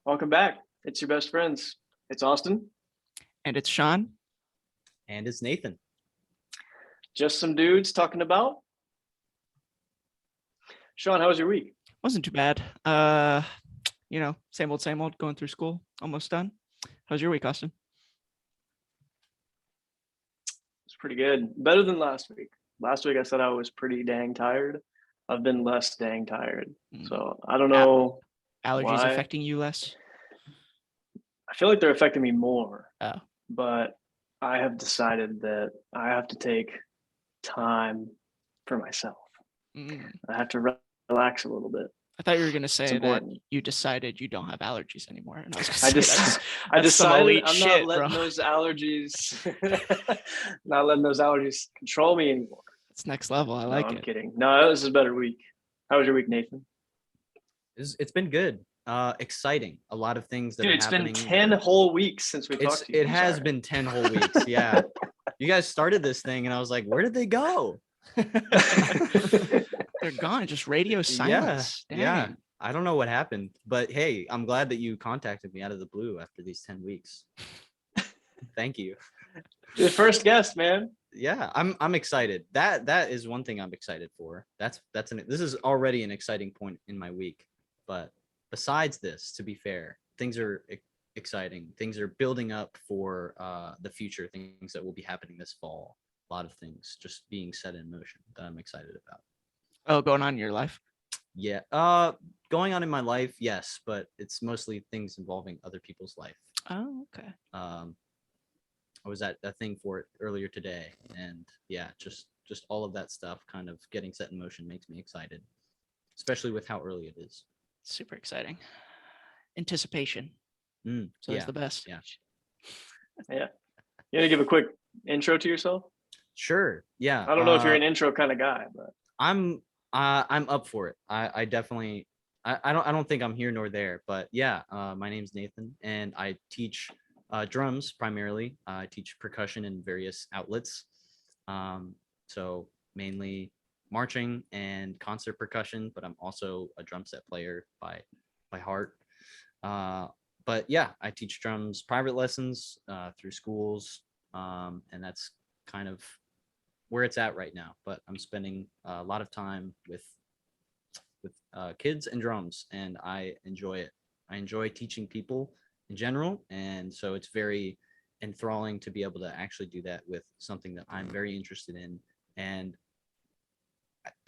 Welcome back. It's your best friends. It's Austin. And it's Sean. And it's Nathan. Just some dudes talking about. Sean, how was your week? Wasn't too bad. Same old, going through school. Almost done. How's your week, Austin? It's pretty good. Better than last week. Last week I said I was pretty dang tired. I've been less dang tired. So I don't know. Allergies why. Affecting you less? I feel like they're affecting me more. Oh. But I have decided that I have to take time for myself. I have to relax a little bit. I thought you were going to say that you decided you don't have allergies anymore. And I decided I'm not letting those allergies control me anymore. It's next level. I like it. I'm kidding. No, this is a better week. How was your week, Nathan? It's been good. Exciting. A lot of things that are happening. It's been 10 whole weeks since we talked to you. It has been 10 whole weeks. Yeah. You guys started this thing and I was like, where did they go? They're gone. Just radio silence. Yeah. I don't know what happened, but hey, I'm glad that you contacted me out of the blue after these 10 weeks. Thank you. You're the first guest, man. Yeah, I'm excited. That is one thing I'm excited for. This is already an exciting point in my week. But besides this, to be fair, things are exciting. Things are building up for the future, things that will be happening this fall. A lot of things just being set in motion that I'm excited about. Oh, going on in your life? Yeah. Going on in my life, yes, but it's mostly things involving other people's life. Oh, okay. I was at a thing for it earlier today, and yeah, just all of that stuff kind of getting set in motion makes me excited, especially with how early it is. Super exciting. Anticipation. So that's the best. Yeah. Yeah. You want to give a quick intro to yourself? Sure. Yeah. I don't know if you're an intro kind of guy, but I'm up for it. I definitely I don't think I'm here nor there, but yeah, my name's Nathan and I teach drums primarily. I teach percussion in various outlets. So mainly marching and concert percussion, but I'm also a drum set player by heart. But yeah, I teach drums private lessons through schools, and that's kind of where it's at right now. But I'm spending a lot of time with kids and drums, and I enjoy it. I enjoy teaching people in general, and so it's very enthralling to be able to actually do that with something that I'm very interested in, and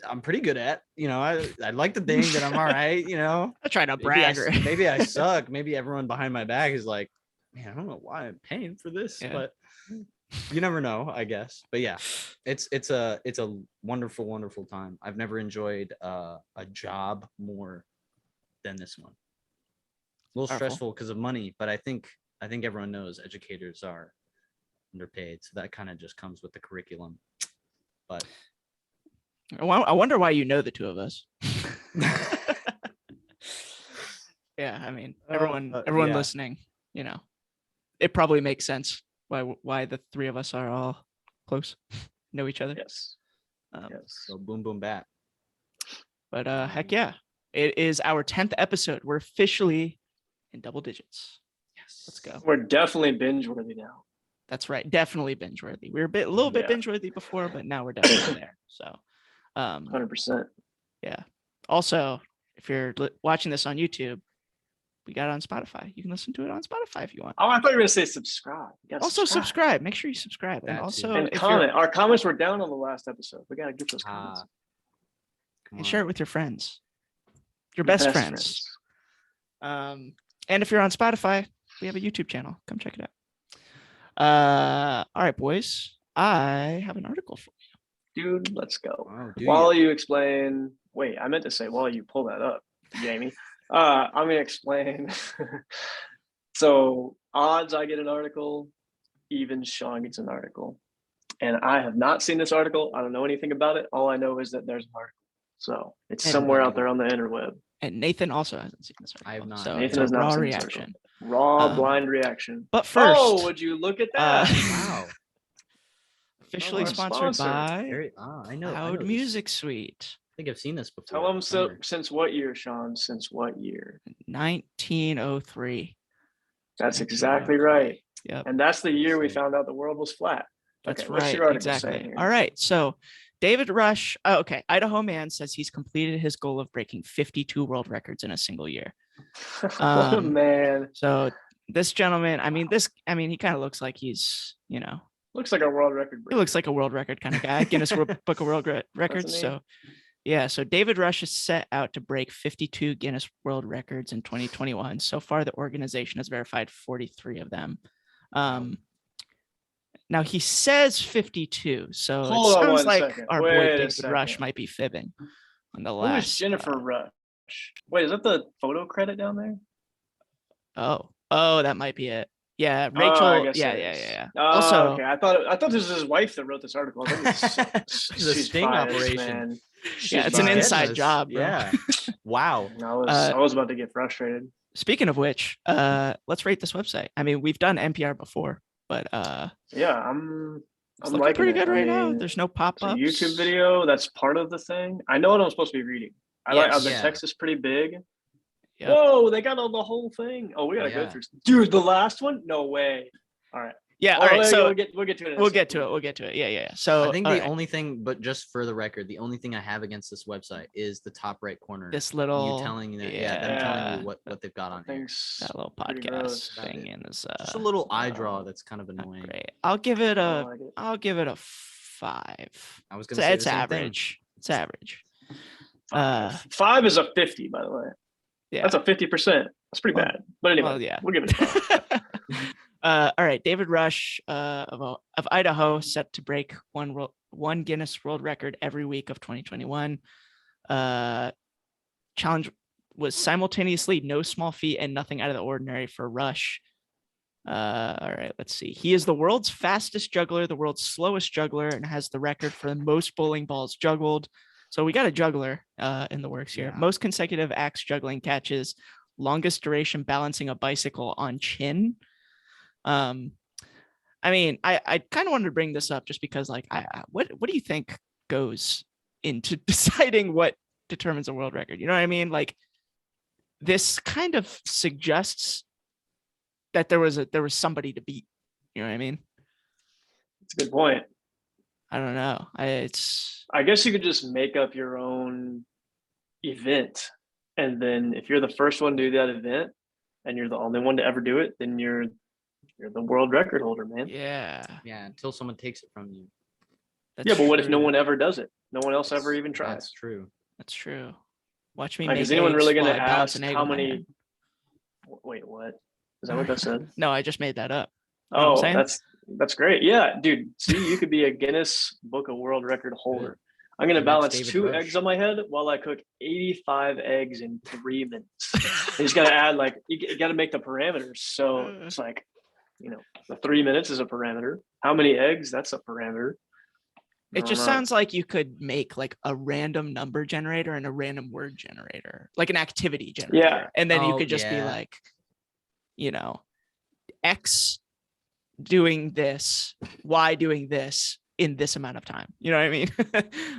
I'm pretty good at. I'd like to think that I'm all right. I try to brag. Maybe I suck. Maybe everyone behind my back is like, man, I don't know why I'm paying for this, but you never know, I guess. But yeah, it's a wonderful time. I've never enjoyed a job more than this one. A little stressful because of money, but I think everyone knows educators are underpaid, so that kind of just comes with the curriculum. But I wonder why you know the two of us. Yeah, I mean, everyone listening, it probably makes sense why the three of us are all close, know each other. Yes. So boom boom bat. But heck yeah, it is our 10th episode. We're officially in double digits. Yes, let's go. We're definitely binge worthy now. That's right, definitely binge worthy. We were a little bit binge worthy before, but now we're definitely there. So 100%. Yeah. Also, if you're watching this on YouTube, we got it on Spotify. You can listen to it on Spotify if you want. Oh, I thought you were going to say subscribe. Also subscribe. Make sure you subscribe. And also comment. Our comments were down on the last episode. We got to get those comments. And share it with your friends. Your best friends. And if you're on Spotify, we have a YouTube channel. Come check it out. All right, boys. I have an article for you. Dude, let's go. While you explain, I meant to say while you pull that up, Jamie. I'm going to explain. So odds I get an article, even Sean gets an article. And I have not seen this article. I don't know anything about it. All I know is that there's an article. So it's somewhere out there on the interweb. And Nathan also hasn't seen this article. I have not. So Nathan has not raw seen reaction. Raw blind reaction. But first. Oh, would you look at that? Wow. Officially sponsored by I know. Loud Music Suite. I think I've seen this before. Tell them since what year, Sean? Since what year? 1903. That's exactly right. Yep. And that's the year we found out the world was flat. That's okay, right. What's your article exactly. saying here? All right. So David Rush. Oh, okay. Idaho man says he's completed his goal of breaking 52 world records in a single year. What a man. So this gentleman, he kind of looks like he's, looks like a world record breaker. He looks like a world record kind of guy. Guinness Book of World Records. So yeah, so David Rush is set out to break 52 Guinness World Records in 2021. So far, the organization has verified 43 of them. Now he says 52, so it sounds like our boy David Rush might be fibbing on the last. Who is Jennifer Rush? Wait, is that the photo credit down there? Oh, that might be it. Yeah, Rachel. Yeah. Also, okay. I thought this was his wife that wrote this article. It's a sting operation. Man. It's an inside job. Bro. Yeah. Wow. I was about to get frustrated. Speaking of which, let's rate this website. I mean, we've done NPR before, but yeah, I'm liking pretty good right now. There's no pop-ups. YouTube video. That's part of the thing. I know what I'm supposed to be reading. The text is pretty big. Yep. Whoa, they got all the whole thing. Oh, we gotta go through. Dude, the last one? No way. All right. Yeah. All right. So we'll get to it. We'll get to it. Yeah. So I think the only thing, but just for the record, the only thing I have against this website is the top right corner. This little them telling you what they've got on here. That little podcast thing is just a little eye draw that's kind of annoying. Great. I'll give it a 5. I was gonna say it's average. It's average. 5 is a 50, by the way. Yeah, that's a 50%. That's pretty bad. But anyway, we'll give it a 5. All right, David Rush of Idaho set to break one Guinness World Record every week of 2021. Challenge was simultaneously no small feat and nothing out of the ordinary for Rush. All right, let's see. He is the world's fastest juggler, the world's slowest juggler, and has the record for the most bowling balls juggled. So we got a juggler in the works here. Most consecutive axe juggling catches, longest duration balancing a bicycle on chin. I mean, I kind of wanted to bring this up just because, like, what do you think goes into deciding what determines a world record? You know what I mean? Like, this kind of suggests that there was somebody to beat. You know what I mean? That's a good point. I don't know. I guess you could just make up your own event, and then if you're the first one to do that event, and you're the only one to ever do it, then you're the world record holder, man. Yeah. Until someone takes it from you. But what if no one ever does it? No one else ever even tries. That's true. Watch me. Like, is anyone really going to ask how many? Wait, what? Is that what that said? No, I just made that up. You know that's great. Yeah, dude. See, you could be a Guinness Book of World Record holder. I'm going to balance 2 eggs on my head while I cook 85 eggs in 3 minutes. You just got to add, like, you got to make the parameters. So it's like, the 3 minutes is a parameter. How many eggs? That's a parameter. It just sounds like you could make like a random number generator and a random word generator, like an activity generator. Yeah. And then you could just be like, X doing this, Y doing this in this amount of time. You know what I mean?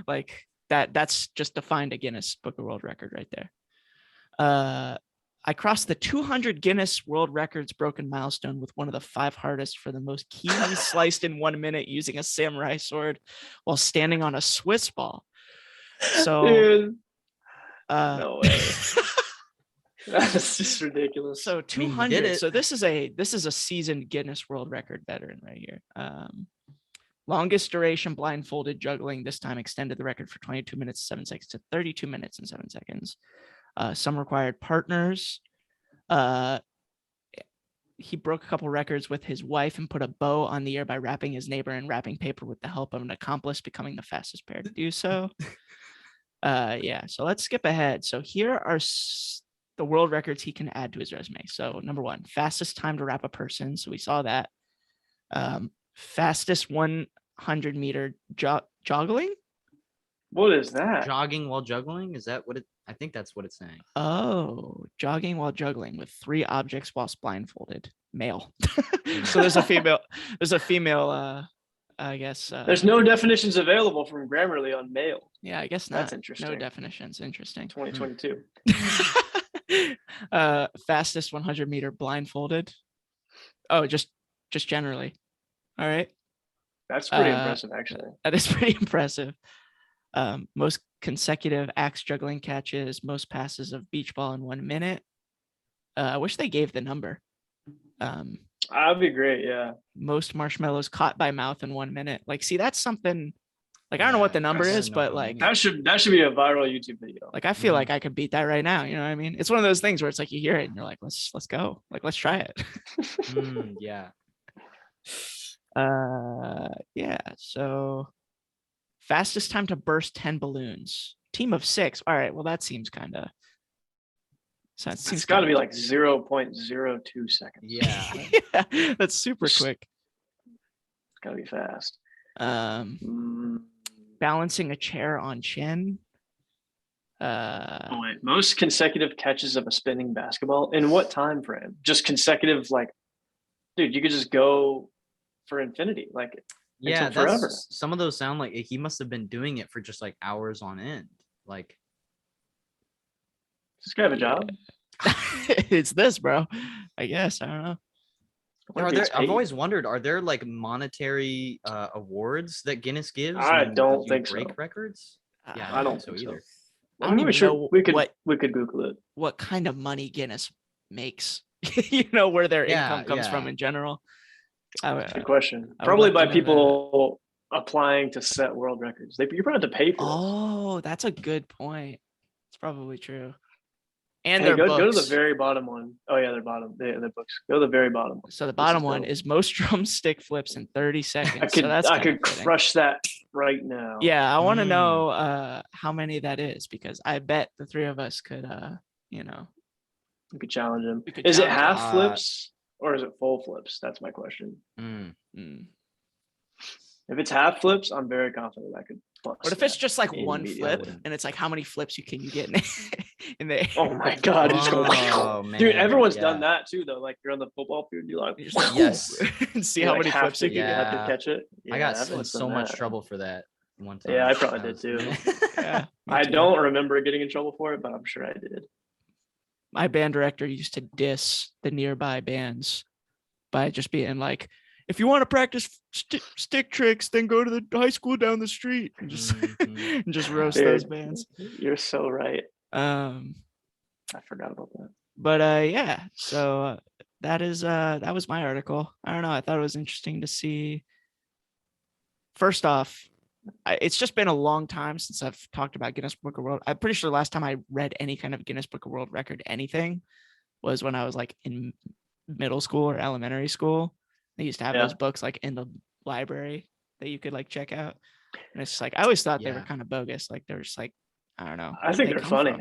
Like that's just defined a Guinness Book of World Record right there. I crossed the 200 Guinness World Records broken milestone with one of the 5 hardest for the most kiwi sliced in 1 minute using a samurai sword while standing on a Swiss ball. So, dude, no way. That's just ridiculous. So 200. So this is a seasoned Guinness World Record veteran right here. Longest duration blindfolded juggling this time extended the record for 22 minutes 7 seconds to 32 minutes and 7 seconds. Some required partners. He broke a couple records with his wife and put a bow on the ear by wrapping his neighbor in wrapping paper with the help of an accomplice, becoming the fastest pair to do so. So let's skip ahead. So here are the world records he can add to his resume. So number 1, fastest time to wrap a person. So we saw that. Fastest 100 meter joggling. What is that? Jogging while juggling? Is that what it? I think that's what it's saying. Oh, jogging while juggling with 3 objects whilst blindfolded. Male. So there's a female. I guess. There's no definitions available from Grammarly on male. Yeah, I guess not. That's interesting. No definitions. Interesting. 2022. Fastest 100-meter blindfolded. Oh, just generally. All right. That's pretty impressive, actually. That is pretty impressive. Most consecutive axe juggling catches, most passes of beach ball in 1 minute. I wish they gave the number. That'd be great. Yeah. Most marshmallows caught by mouth in 1 minute. Like, see, that's something. Like, I don't know what the number is, but like that should be a viral YouTube video. Like, I feel like I could beat that right now. You know what I mean? It's one of those things where it's like you hear it and you're like, let's go. Like, let's try it. Yeah. Yeah. So fastest time to burst 10 balloons. Team of 6. All right. Well, that seems kind of. So it seems it's got to be like 0.02 seconds. Yeah. Yeah, that's super quick. It's got to be fast. Balancing a chair on chin. Wait, most consecutive catches of a spinning basketball in what time frame? Just consecutive, like, dude, you could just go for infinity, like, yeah, forever. Some of those sound like he must have been doing it for just like hours on end. Like, does this guy have a job? It's this, bro. I guess. I don't know. I've always wondered, are there like monetary awards that Guinness gives? I don't think so. Break records? Yeah, I don't think so either. I'm not even sure we could Google it. What kind of money Guinness makes? You know, where their income comes from in general. That's a good question. Probably by people applying to set world records. You probably have to pay for it. Oh, that's a good point. It's probably true. And hey, their books. Go to the very bottom one. Oh yeah, their bottom. Their books. Go to the very bottom. So the bottom one is most drumstick flips in 30 seconds. I could crush that right now. Yeah, I want to know how many that is, because I bet the three of us could, we could challenge him. It half flips or is it full flips? That's my question. If it's half flips, I'm very confident I could. What if it's just like one flip and it's like, how many flips can you get in there? Oh my God. Dude, everyone's done that too, though. Like, you're on the football field, you're like, yes. And see how many flips you can have to catch it. Yeah, I got in so much trouble for that one time. Yeah, I probably did too. Yeah, I don't remember getting in trouble for it, but I'm sure I did. My band director used to diss the nearby bands by just being like, if you want to practice stick tricks, then go to the high school down the street and just and just roast those bands. You're so right. I forgot about that. But yeah, so that was my article. I don't know. I thought it was interesting to see. First off, it's just been a long time since I've talked about Guinness Book of World. I'm pretty sure the last time I read any kind of Guinness Book of World Record anything was when I was like in middle school or elementary school. They used to have those books like in the library that you could like check out. And it's just like, I always thought they were kind of bogus. Like, they're just like, I don't know. I think they're funny.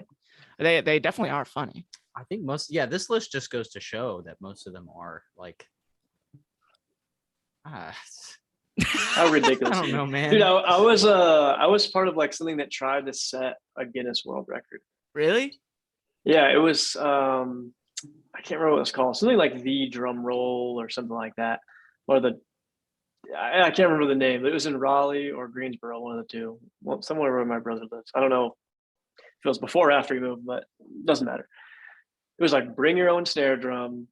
They definitely are funny. I think this list just goes to show that most of them are like, how ridiculous. I don't know, man. Dude, I was part of like something that tried to set a Guinness World Record. Really? Yeah, it was I can't remember what it was called. Something like the drum roll or something like that. Or I can't remember the name. It was in Raleigh or Greensboro, one of the two. Well, somewhere where my brother lives. I don't know if it was before or after he moved, but it doesn't matter. It was like bring your own snare drum,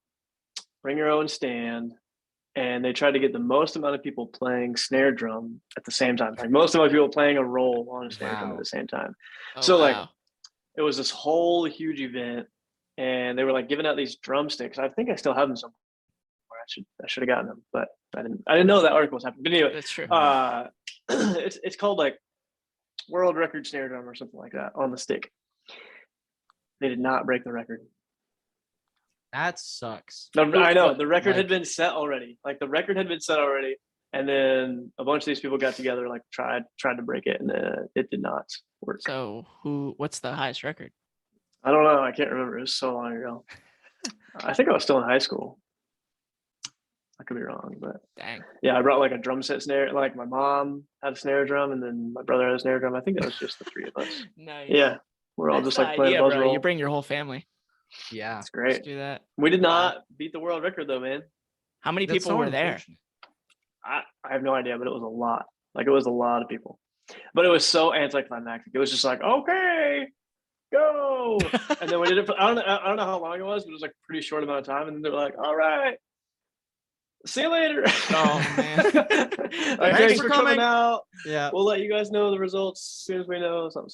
bring your own stand, and they tried to get the most amount of people playing snare drum at the same time. Like most amount of people playing a roll on a snare drum at the same time. Like it was this whole huge event. And they were like giving out these drumsticks. I think I still have them somewhere. I should have gotten them, but I didn't know that article was happening. But anyway, that's true. It's called like World Record Snare Drum or something like that on the stick. They did not break the record. That sucks. I know the record had been set already. Like the record had been set already, and then a bunch of these people got together, like tried to break it, and it did not work. So what's the highest record? I don't know. I can't remember. It was so long ago. I think I was still in high school. I could be wrong, but dang. Yeah, I brought like a drum set snare. Like my mom had a snare drum, and then my brother had a snare drum. I think that was just the three of us. Nice. Yeah, we're all just like playing buzz roll. You bring your whole family. Yeah, it's great. Let's do that. We did not beat the world record though, man. How many people were there? I have no idea, but it was a lot. Like it was a lot of people. But it was so anticlimactic. It was just like, okay, go. And then we did it for, I don't know how long it was, but it was like a pretty short amount of time. And then they were like, all right, see you later. Oh, man. Like, thanks for coming out. Yeah. We'll let you guys know the results as soon as we know something.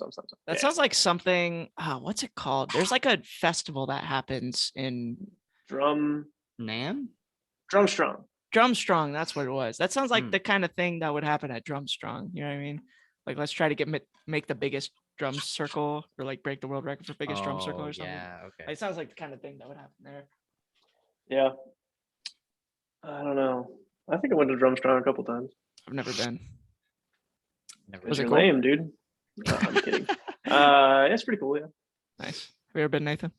That sounds like something. What's it called? There's like a festival that happens in Drumstrong. Drumstrong. That's what it was. That sounds like the kind of thing that would happen at Drumstrong. You know what I mean? Like, let's try to make the biggest drum circle, or like break the world record for biggest drum circle or something. Yeah. Okay. It sounds like the kind of thing that would happen there. Yeah. I don't know. I think I went to Drumstrong a couple times. I've never been. Was it lame, dude? No, I'm kidding. It's pretty cool. Yeah. Nice. Have you ever been, Nathan?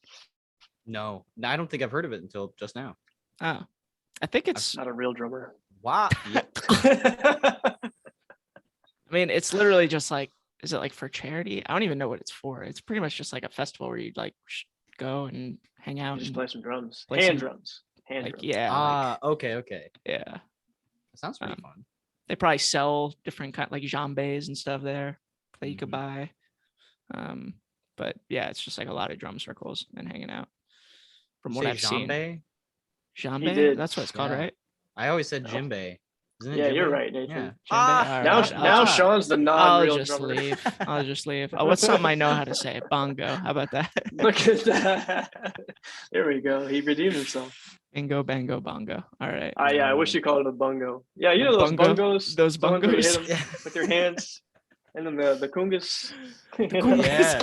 No, I don't think I've heard of it until just now. Oh, I think it's not a real drummer. Wow. I mean, it's literally just like, is it like for charity? I don't even know what it's for. It's pretty much just like a festival where you like go and hang out just and play some drums. Hand drums. Yeah. Okay. Yeah. That sounds pretty fun. They probably sell different kind like jambes and stuff there that you could buy. But yeah, it's just like a lot of drum circles and hanging out. From what I've seen. Jambe? That's what it's called, right? I always said djembe. Isn't it yeah, djembe? you're right, Nathan. Yeah. Now Sean's the non-real drummer. I'll just leave. Oh, what's something I know how to say? Bongo. How about that? Look at that. There we go. He redeemed himself. Bingo, bango, bongo. All right. Yeah, I wish you called it a bungo. Yeah, you know those bongos? Those bongos. You hit them with your hands. And then the kungas. Yeah.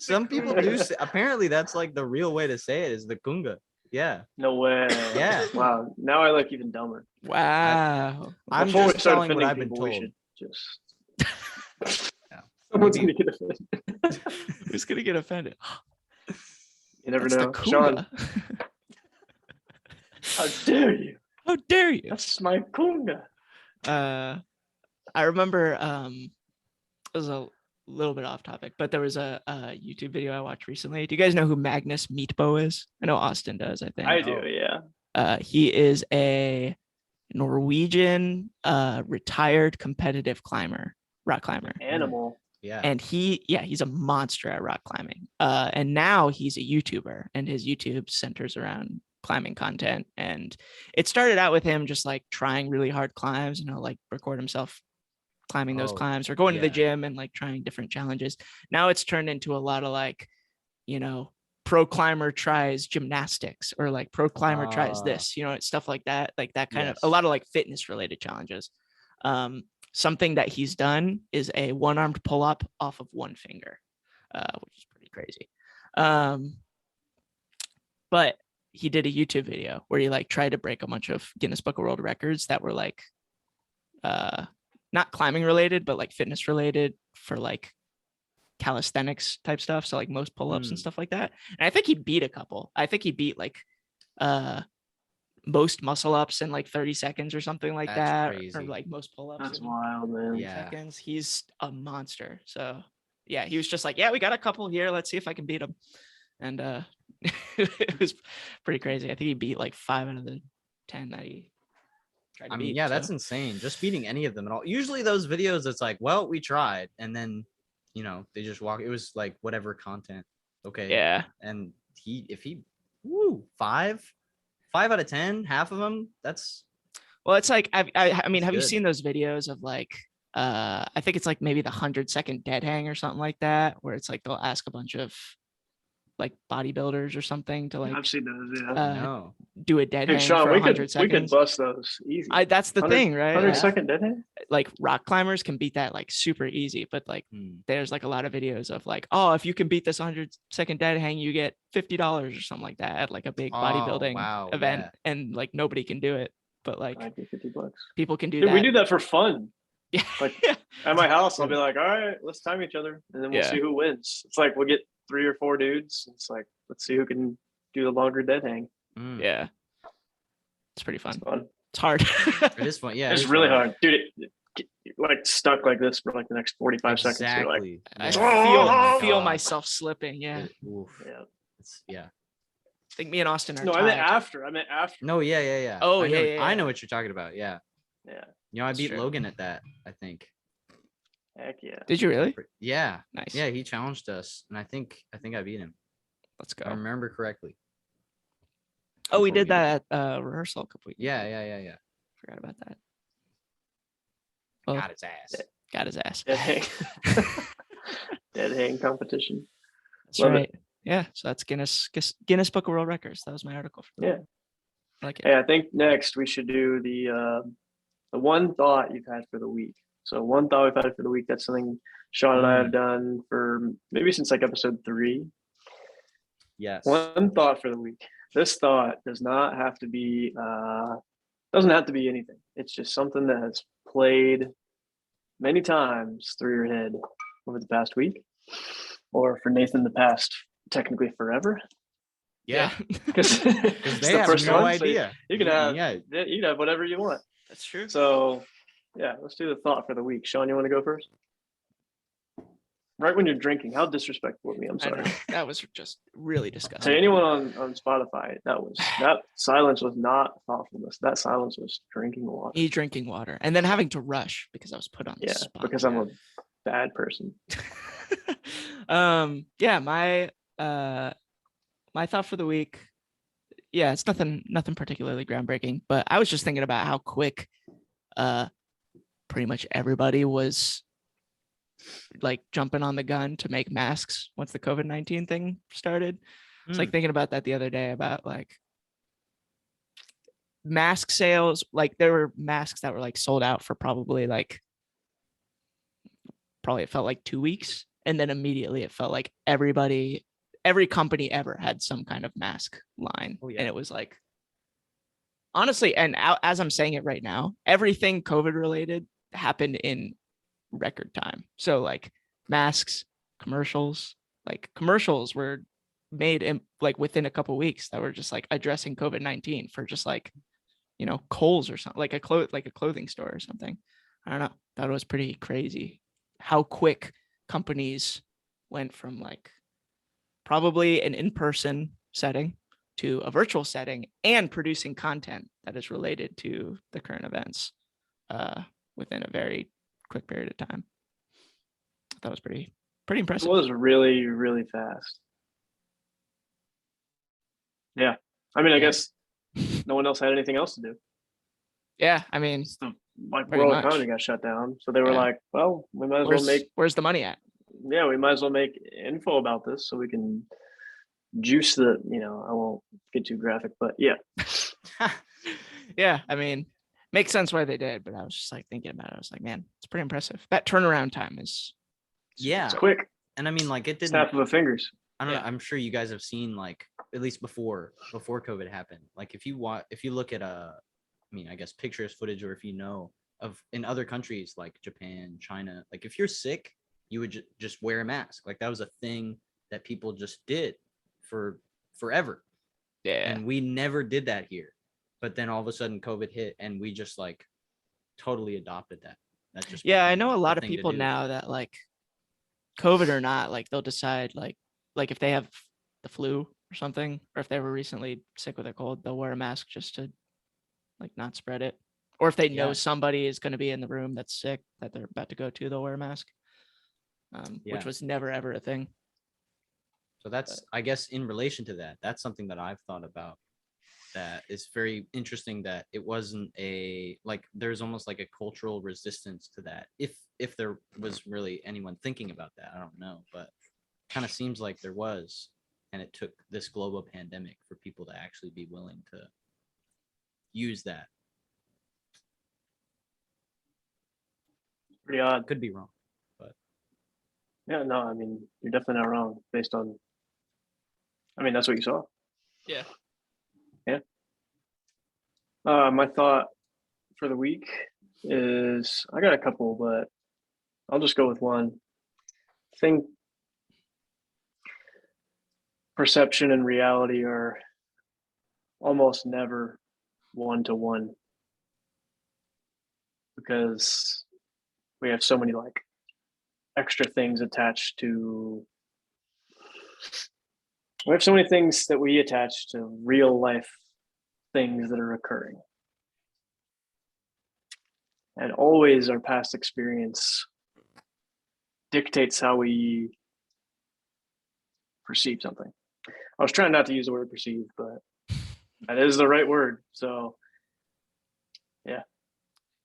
Some people do say, apparently that's like the real way to say it is the kunga. Yeah. No way. Yeah. Wow. Now I look even dumber. Wow. I'm Before just telling what I've been told. Someone's gonna get offended. Who's gonna get offended? You never know. Sean. How dare you? How dare you? That's my kunga. I remember it was a little bit off topic, but there was a YouTube video I watched recently. Do you guys know who Magnus Meatbow is? I know Austin does, I think. I do, yeah. He is a Norwegian retired competitive rock climber. Animal. Yeah. And he's a monster at rock climbing. And now he's a YouTuber, and his YouTube centers around climbing content. And it started out with him just like trying really hard climbs, like record himself climbing those climbs or going to the gym and like trying different challenges. Now it's turned into a lot of like, pro climber tries gymnastics, or like pro climber tries this, stuff like that kind of a lot of like fitness related challenges. Something that he's done is a one-armed pull-up off of one finger, which is pretty crazy. But he did a YouTube video where he like tried to break a bunch of Guinness Book of World Records that were like not climbing related, but like fitness related for like calisthenics type stuff. So like most pull-ups and stuff like that. And I think he beat a couple. I think he beat like most muscle ups in like 30 seconds or something like that. Crazy. Or like most pull-ups. That's wild, man. Seconds. He's a monster. So yeah, he was just like, yeah, we got a couple here. Let's see if I can beat him. And it was pretty crazy. I think he beat like 5 out of the 10 that he tried to beat. Yeah, that's insane. Just beating any of them at all. Usually those videos, it's like, well, we tried, and then they just walk. It was like whatever content. Okay. Yeah. And if he 5 out of 10, half of them, that's it's like I mean, have you good. seen those videos of like I think it's like maybe the 100-second dead hang or something like that, where it's like they'll ask a bunch of like bodybuilders or something to like I've seen those, yeah. Do a dead hang Sean, for 100 seconds. We could bust those easy. That's the thing, right? 100-second dead hang? Like rock climbers can beat that like super easy, but like there's like a lot of videos of like, oh, if you can beat this 100-second dead hang, you get $50 or something like that at like a big bodybuilding event, and like nobody can do it, but like $50. People can do that. We do that for fun. Yeah. Like at my house, I'll be like, all right, let's time each other, and then we'll see who wins. It's like we'll get 3 or 4 dudes. It's like, let's see who can do the longer dead hang. Yeah, it's pretty fun. It's fun. It's hard. It is fun. Yeah, it's really hard, dude. It like stuck like this for like the next 45 seconds. You're like, I feel myself slipping. Yeah. Yeah. I think me and Austin are. No, tied. I meant after. No, yeah. Oh, I know what you're talking about. Yeah. Yeah. I beat Logan at that, I think. Heck yeah. Did you really? Yeah. Nice. Yeah, he challenged us, and I think I beat him. Let's If I go. remember correctly. Oh, we before did that at rehearsal a couple weeks. Yeah. Forgot about that. Well, Got his ass. got his ass. Dead hang. Dead hang competition. That's Love right. it. Yeah. So that's Guinness Book of World Records. That was my article for Yeah. I like it. Hey, I think next we should do the one thought you've had for the week. So one thought we've had for the week. That's something Sean and I have done for maybe since like episode 3. Yes. One thought for the week. This thought does not have to be doesn't have to be anything. It's just something that has played many times through your head over the past week, or for Nathan the past technically forever. Yeah. Because They have no idea. So you can have whatever you want. That's true. So yeah, let's do the thought for the week. Sean, you want to go first? Right when you're drinking, how disrespectful of me. I'm sorry. That was just really disgusting. To anyone on Spotify, that silence was not thoughtfulness. That silence was drinking water. Me drinking water and then having to rush because I was put on the spot. Because I'm a bad person. Yeah, my thought for the week. Yeah, it's nothing particularly groundbreaking, but I was just thinking about how quick pretty much everybody was like jumping on the gun to make masks once the COVID-19 thing started. It's like thinking about that the other day about like mask sales. Like there were masks that were like sold out for probably it felt like 2 weeks. And then immediately it felt like every company ever had some kind of mask line. Oh, yeah. And it was like, honestly, and as I'm saying it right now, everything COVID related happened in record time. So like masks, commercials were made in like within a couple of weeks that were just like addressing COVID-19 for just like, Kohl's or something, like a clothing store or something. I don't know. That was pretty crazy how quick companies went from like probably an in-person setting to a virtual setting and producing content that is related to the current events within a very quick period of time. That was pretty impressive. It was really, really fast. Yeah. I mean, I guess no one else had anything else to do. Yeah, I mean, the world economy got shut down. So they were like, well, we might as well where's the money at? Yeah, we might as well make info about this so we can juice the, I won't get too graphic, but yeah. Yeah, I mean, makes sense why they did, but I was just like thinking about it. I was like, man, it's pretty impressive. That turnaround time is it's quick. And I mean, like it didn't snap of the fingers. I don't know. I'm sure you guys have seen like at least before COVID happened. Like if you look at I guess pictures, footage, or if of in other countries like Japan, China, like if you're sick, you would just wear a mask. Like that was a thing that people just did for forever. Yeah. And we never did that here. But then all of a sudden COVID hit and we just like totally adopted that. That just I know a lot of people now that like COVID or not, like they'll decide like if they have the flu or something, or if they were recently sick with a cold, they'll wear a mask just to like not spread it. Or if they know somebody is going to be in the room that's sick that they're about to go to, they'll wear a mask. Which was never ever a thing. So that's, I guess, in relation to that, that's something that I've thought about. That is very interesting that it wasn't there's almost like a cultural resistance to that. If there was really anyone thinking about that, I don't know, but kind of seems like there was, and it took this global pandemic for people to actually be willing to use that. Pretty odd. Could be wrong, but yeah, no, I mean, you're definitely not wrong based on, that's what you saw. Yeah. My thought for the week is, I got a couple, but I'll just go with one. I think perception and reality are almost never one-to-one, because we have so many like extra things attached to, we have so many things that we attach to real life things that are occurring. And always our past experience dictates how we perceive something. I was trying not to use the word perceive, but that is the right word. So yeah,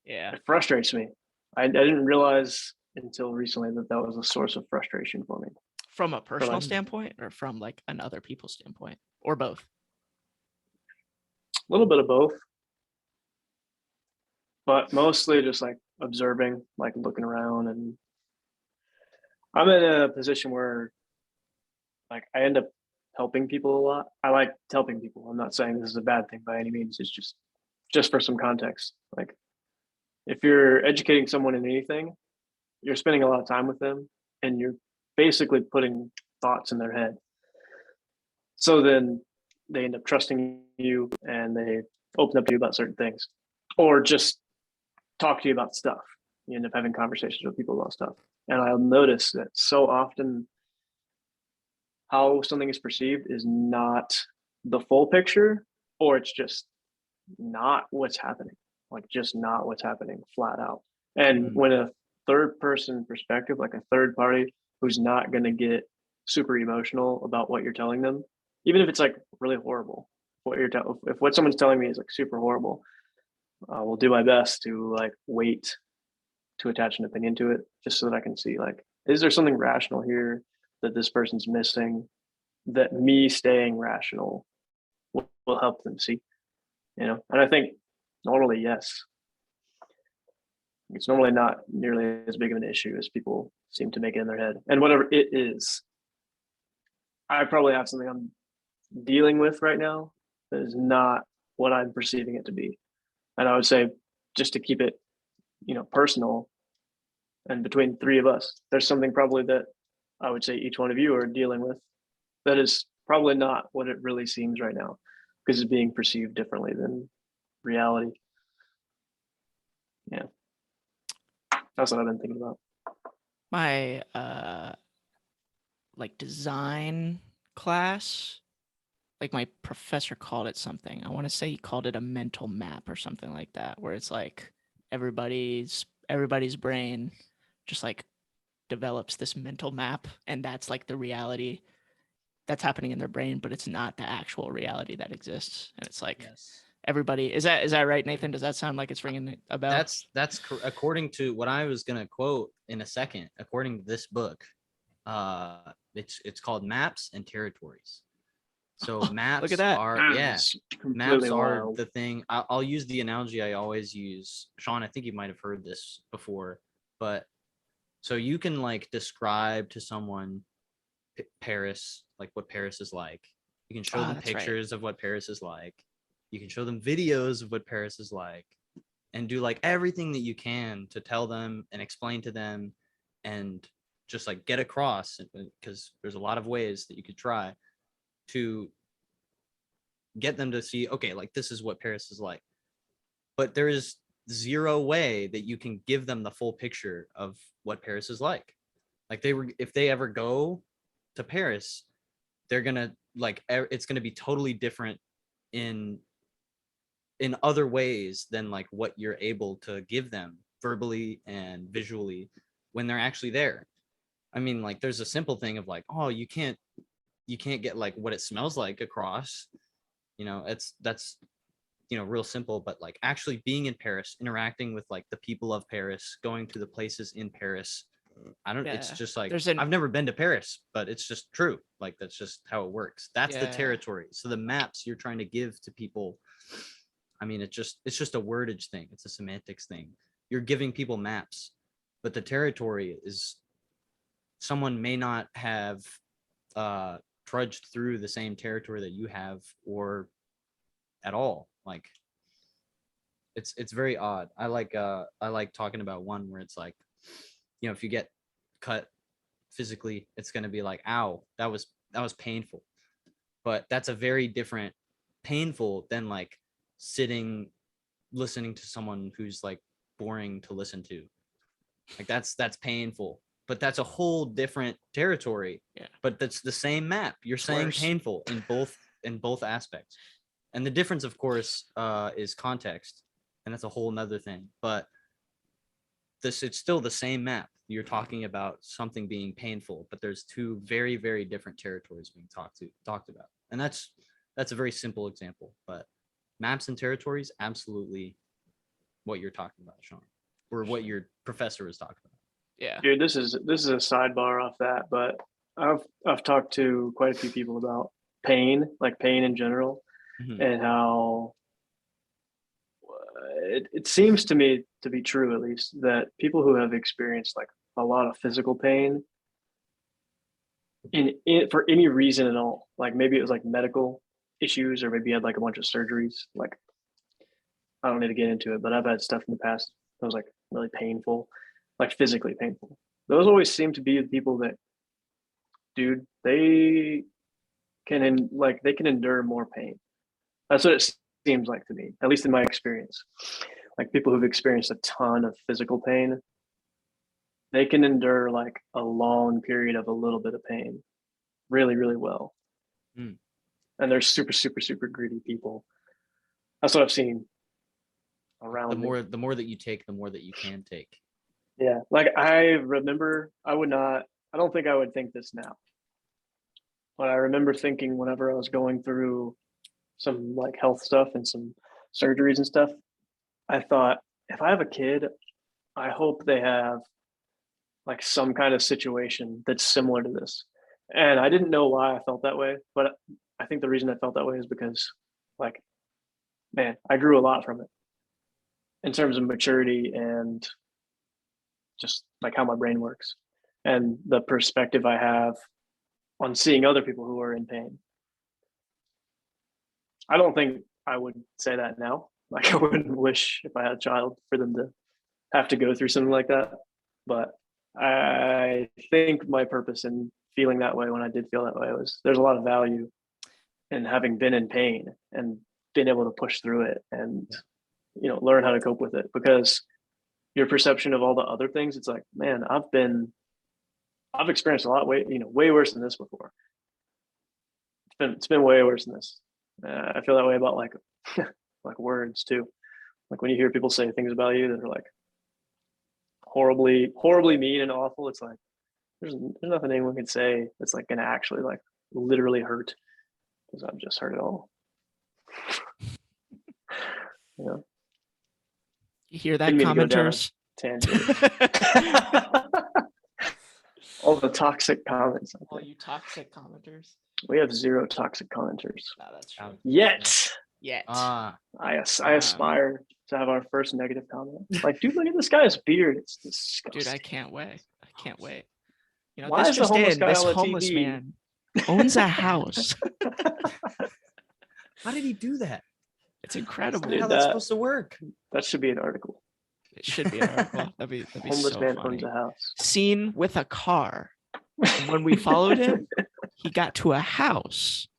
it frustrates me. I didn't realize until recently that was a source of frustration for me. From a personal standpoint, or from like an other people's standpoint, or both? A little bit of both, but mostly just like observing, like looking around. And I'm in a position where like I end up helping people a lot. I like helping people. I'm not saying this is a bad thing by any means. It's just for some context. Like if you're educating someone in anything, you're spending a lot of time with them and you're basically putting thoughts in their head. So then they end up trusting you and they open up to you about certain things, or just talk to you about stuff. You end up having conversations with people about stuff. And I'll notice that so often how something is perceived is not the full picture, or it's just not what's happening, like just not what's happening flat out. And when a third person perspective, like a third party who's not going to get super emotional about what you're telling them, even if it's like really horrible, if what someone's telling me is like super horrible, I will do my best to like wait to attach an opinion to it, just so that I can see like, is there something rational here that this person's missing, that me staying rational will help them see, you know? And I think normally, yes, it's normally not nearly as big of an issue as people seem to make it in their head. And whatever it is, I probably have something I'm dealing with right now that is not what I'm perceiving it to be. And I would say, just to keep it, you know, personal, and between three of us, there's something probably that I would say each one of you are dealing with that is probably not what it really seems right now, because it's being perceived differently than reality. Yeah, that's what I've been thinking about. My like design class, like my professor called it something. I want to say he called it a mental map or something like that, where it's like everybody's brain just like develops this mental map, and that's like the reality that's happening in their brain, but it's not the actual reality that exists. And it's like, everybody, is that right, Nathan? Does that sound like it's ringing a bell? That's according to what I was gonna quote in a second. According to this book, it's called Maps and Territories. So maps Look at that. Maps are the thing. I'll use the analogy I always use. Sean, I think you might have heard this before, but so you can like describe to someone Paris, like what Paris is like. You can show them pictures of what Paris is like. You can show them videos of what Paris is like, and do like everything that you can to tell them and explain to them and just like get across, because there's a lot of ways that you could try to get them to see, okay, like this is what Paris is like. But there is zero way that you can give them the full picture of what Paris is like. Like if they ever go to Paris, they're gonna like, it's gonna be totally different in other ways than like what you're able to give them verbally and visually when they're actually there. I mean, like there's a simple thing of like, oh, you can't get like what it smells like across, you know, that's you know, real simple. But like actually being in Paris, interacting with like the people of Paris, going to the places in Paris, it's just like, I've never been to Paris, but it's just true. Like that's just how it works. That's the territory. So the maps you're trying to give to people, I mean, it's just a wordage thing. It's a semantics thing. You're giving people maps, but the territory is, someone may not have trudged through the same territory that you have, or at all. Like it's very odd. I like talking about one where it's like, you know, if you get cut physically, it's going to be like, ow, that was painful. But that's a very different painful than like sitting listening to someone who's like boring to listen to. Like that's painful, but that's a whole different territory. Yeah. But that's the same map. You're saying painful in both aspects. And the difference, of course, is context, and that's a whole nother thing. But it's still the same map. you're talking about something being painful, but there's two very, very different territories being talked about. And that's a very simple example, but maps and territories, absolutely what you're talking about, Sean, or what your professor was talking about. Yeah. Dude, this is a sidebar off that, but I've talked to quite a few people about pain, like pain in general, and how it seems to me to be true, at least, that people who have experienced like a lot of physical pain in for any reason at all, like maybe it was like medical issues, or maybe you had like a bunch of surgeries. Like, I don't need to get into it, but I've had stuff in the past that was like really painful, like physically painful. Those always seem to be the people that, dude, they can endure more pain. That's what it seems like to me, at least in my experience. Like people who've experienced a ton of physical pain, they can endure like a long period of a little bit of pain really, really well. And they're super, super, super greedy people. That's what I've seen around the more that you take, the more that you can take. Yeah, like I remember, I don't think I would think this now, but I remember thinking whenever I was going through some like health stuff and some surgeries and stuff, I thought, if I have a kid, I hope they have like some kind of situation that's similar to this. And I didn't know why I felt that way, but I think the reason I felt that way is because, like, man, I grew a lot from it in terms of maturity and just like how my brain works and the perspective I have on seeing other people who are in pain. I don't think I would say that now. Like, I wouldn't wish, if I had a child, for them to have to go through something like that. But I think my purpose in feeling that way, when I did feel that way, was there's a lot of value in having been in pain and been able to push through it and, learn how to cope with it. Because your perception of all the other things, it's like, man, I've experienced a lot way worse than this before. It's been way worse than this. I feel that way about like like words too. Like when you hear people say things about you that are like horribly, horribly mean and awful, it's like there's nothing anyone can say that's like gonna actually like literally hurt, because I've just heard it all. Yeah. You hear that, commenters? All the toxic comments. All you toxic commenters. We have 0 toxic commenters. No, that's true. Yet. I aspire to have our first negative comment. Like, dude, look at this guy's beard. It's disgusting. Dude, I can't wait. Why is the homeless guy on the homeless TV? Man owns a house. How did he do that? It's incredible. How that's supposed to work. That should be an article. It should be an article. That'd be homeless so man funny. owns a house. Seen with a car. And when we followed him, he got to a house.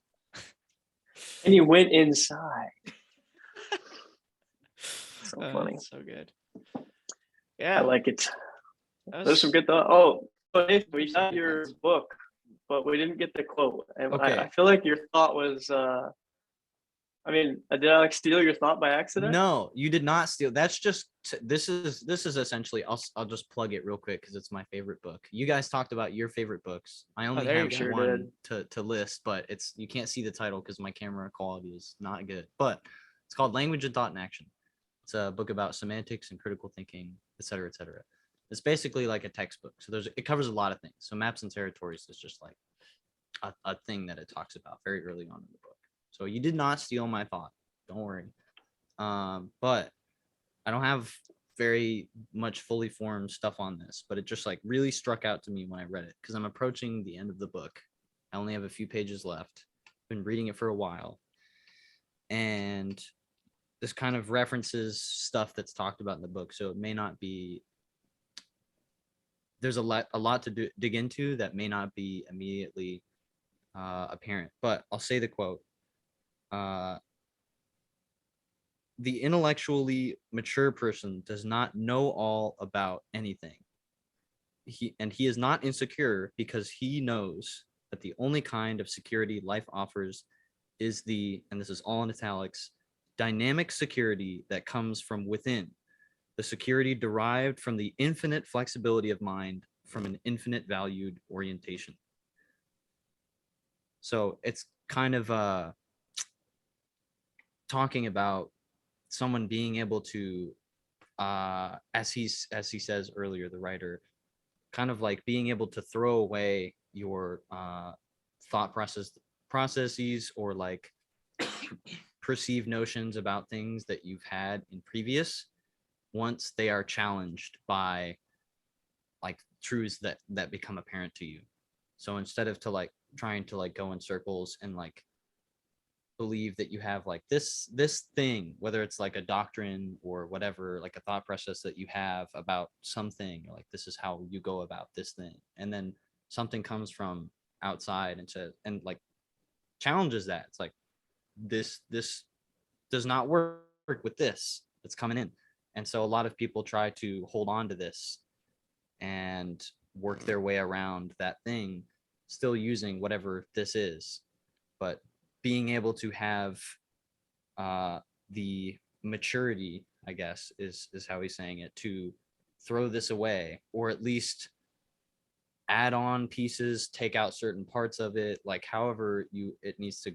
And he went inside. So funny. So good. Yeah. I like it. There's some good thought. Oh, we got your book, but we didn't get the quote. And okay. I feel like your thought was did I like steal your thought by accident? No, you did not steal. That's just this is essentially. I'll just plug it real quick because it's my favorite book. You guys talked about your favorite books. I only have one to list, but you can't see the title because my camera quality is not good. But it's called Language and Thought in Action. It's a book about semantics and critical thinking, et cetera, et cetera. It's basically like a textbook. So it covers a lot of things. So maps and territories is just like a thing that it talks about very early on in the book. So you did not steal my thought. Don't worry. But I don't have very much fully formed stuff on this, but it just like really struck out to me when I read it because I'm approaching the end of the book. I only have a few pages left. Been reading it for a while. And this kind of references stuff that's talked about in the book. So it may not be, there's a lot to dig into that may not be immediately apparent, but I'll say the quote. The intellectually mature person does not know all about anything. He is not insecure because he knows that the only kind of security life offers is and this is all in italics, dynamic security that comes from within, the security derived from the infinite flexibility of mind from an infinite valued orientation. So it's kind of talking about someone being able to, as he says earlier, the writer, kind of like being able to throw away your thought processes or like perceived notions about things that you've had in previous, once they are challenged by like truths that become apparent to you. So instead of trying to like go in circles and like believe that you have like this thing, whether it's like a doctrine or whatever, like a thought process that you have about something, like this is how you go about this thing, and then something comes from outside and says, and like challenges that. It's like this does not work with this that's coming in. And so a lot of people try to hold on to this and work their way around that thing, still using whatever this is, but being able to have the maturity, I guess, is how he's saying it, to throw this away, or at least add on pieces, take out certain parts of it, like however it needs to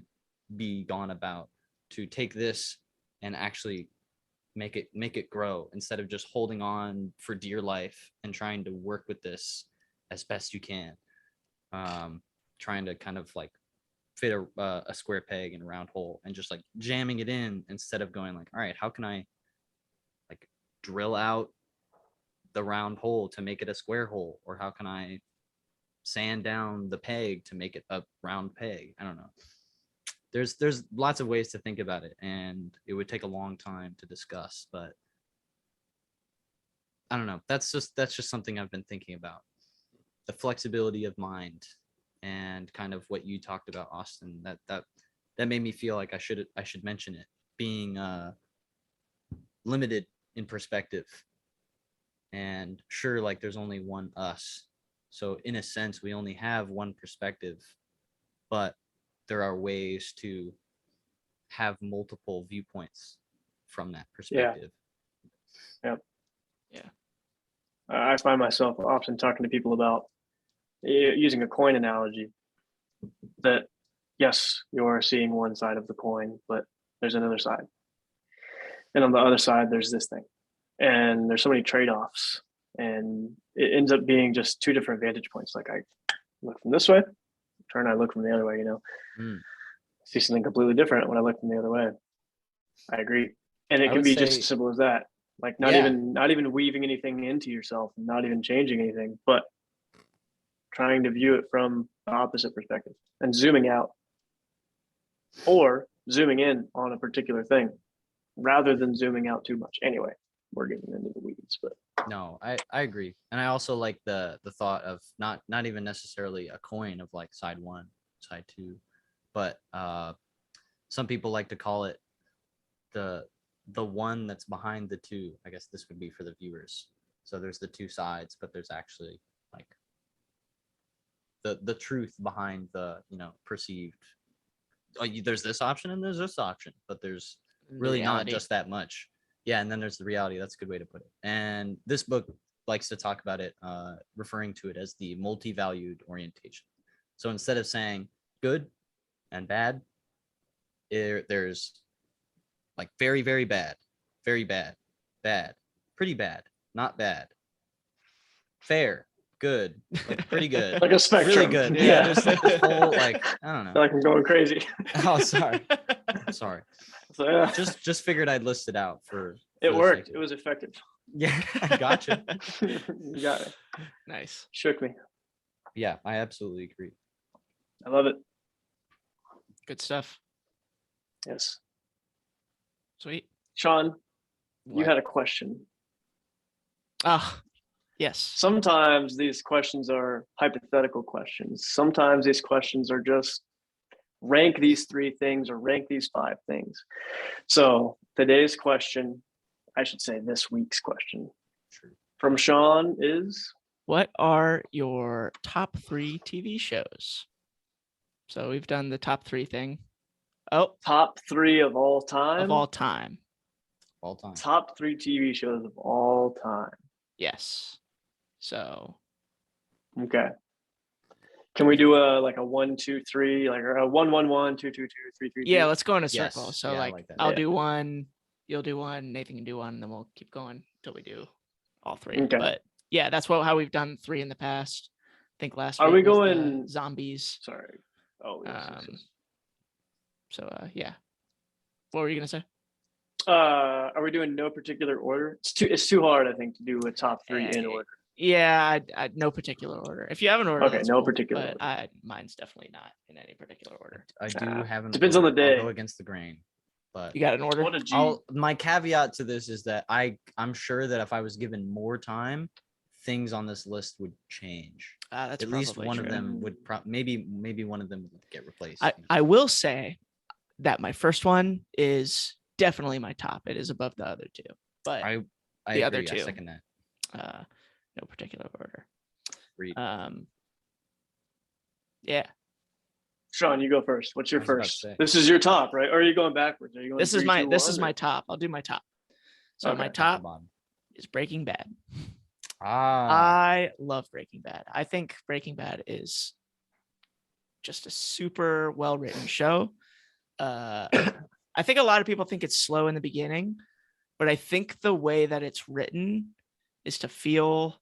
be gone about, to take this and actually make it grow, instead of just holding on for dear life and trying to work with this as best you can, trying to kind of like fit a square peg in a round hole and just like jamming it in, instead of going like, all right, how can I like drill out the round hole to make it a square hole, or how can I sand down the peg to make it a round peg? I don't know. There's lots of ways to think about it, and it would take a long time to discuss, but I don't know. That's just something I've been thinking about. The flexibility of mind, and kind of what you talked about, Austin, that made me feel like I should mention it, being limited in perspective. And sure, like there's only one us. So in a sense, we only have one perspective, but there are ways to have multiple viewpoints from that perspective. Yeah. I find myself often talking to people about using a coin analogy, that yes, you're seeing one side of the coin, but there's another side. And on the other side, there's this thing. And there's so many trade-offs, and it ends up being just two different vantage points. Like I look from this way, I look from the other way, see something completely different when I look from the other way. I agree. And it can be just as simple as that. Like not even weaving anything into yourself, not even changing anything, but trying to view it from the opposite perspective and zooming out, or zooming in on a particular thing rather than zooming out too much. Anyway, we're getting into the weeds, but no, I agree. And I also like the thought of not even necessarily a coin of like side one, side two, but some people like to call it the one that's behind the two. I guess this would be for the viewers. So there's the two sides, but there's actually like the truth behind the perceived. There's this option and there's this option, but there's really not just that much. Yeah, and then there's the reality. That's a good way to put it. And this book likes to talk about it, referring to it as the multi-valued orientation. So instead of saying good and bad, there's like very, very bad, very bad, bad, pretty bad, not bad, fair, good, like pretty good, like a spectrum. Really good. Yeah, there's like this whole like, I don't know. I feel like I'm going crazy. Oh, sorry. Sorry. So yeah, just figured I'd list it out for it worked. It was effective. Yeah, I gotcha. You got it. Nice. Shook me. Yeah, I absolutely agree. I love it. Good stuff. Yes. Sweet. Sean, you had a question. Yes. Sometimes these questions are hypothetical questions. Sometimes these questions are just rank these 3 things or rank these 5 things. So today's question, I should say this week's question, from Sean is, what are your top 3 TV shows? So we've done the top 3 thing. Oh, top 3 of all time. Of all time. all time. Top 3 TV shows of all time. Yes. So. Okay. Can we do a 1, 2, 3, like a 1, 1, 1, 2, 2, 2, 3, 3, 3? Yeah, let's go in a Yes. circle. So Yeah, I like, like that. I'll Yeah. do one, you'll do one, Nathan can do one, and then we'll keep going until we do all 3. Okay. But yeah, that's how we've done 3 in the past. I think last Are week we was going- the zombies. Sorry. Oh, yes. So yeah. What were you gonna say? Are we doing no particular order? It's too hard, I think, to do a top 3 in order. Yeah, I no particular order. If you have an order, Okay, that's no cool, particular but order. mine's definitely not in any particular order. I do have an depends on the order. I'll day. go against the grain, but You got an order? What a G. my caveat to this is that I'm sure that if I was given more time, things on this list would change. That's At least probably one of true. them would maybe one of them would get replaced. I will say that my first one is definitely my top. It is above the other 2, but I the agree. other I 2. second that. No particular order. Agreed. Yeah. Sean, you go first. What's your I was about to first? say. This is your top, right? Or are you going backwards? Are you going This is 3, my 2, this 1, is or- my top. I'll do my top. So my Okay. top Bottom. is Breaking Bad. Ah, I love Breaking Bad. I think Breaking Bad is just a super well-written show. I think a lot of people think it's slow in the beginning, but I think the way that it's written is to feel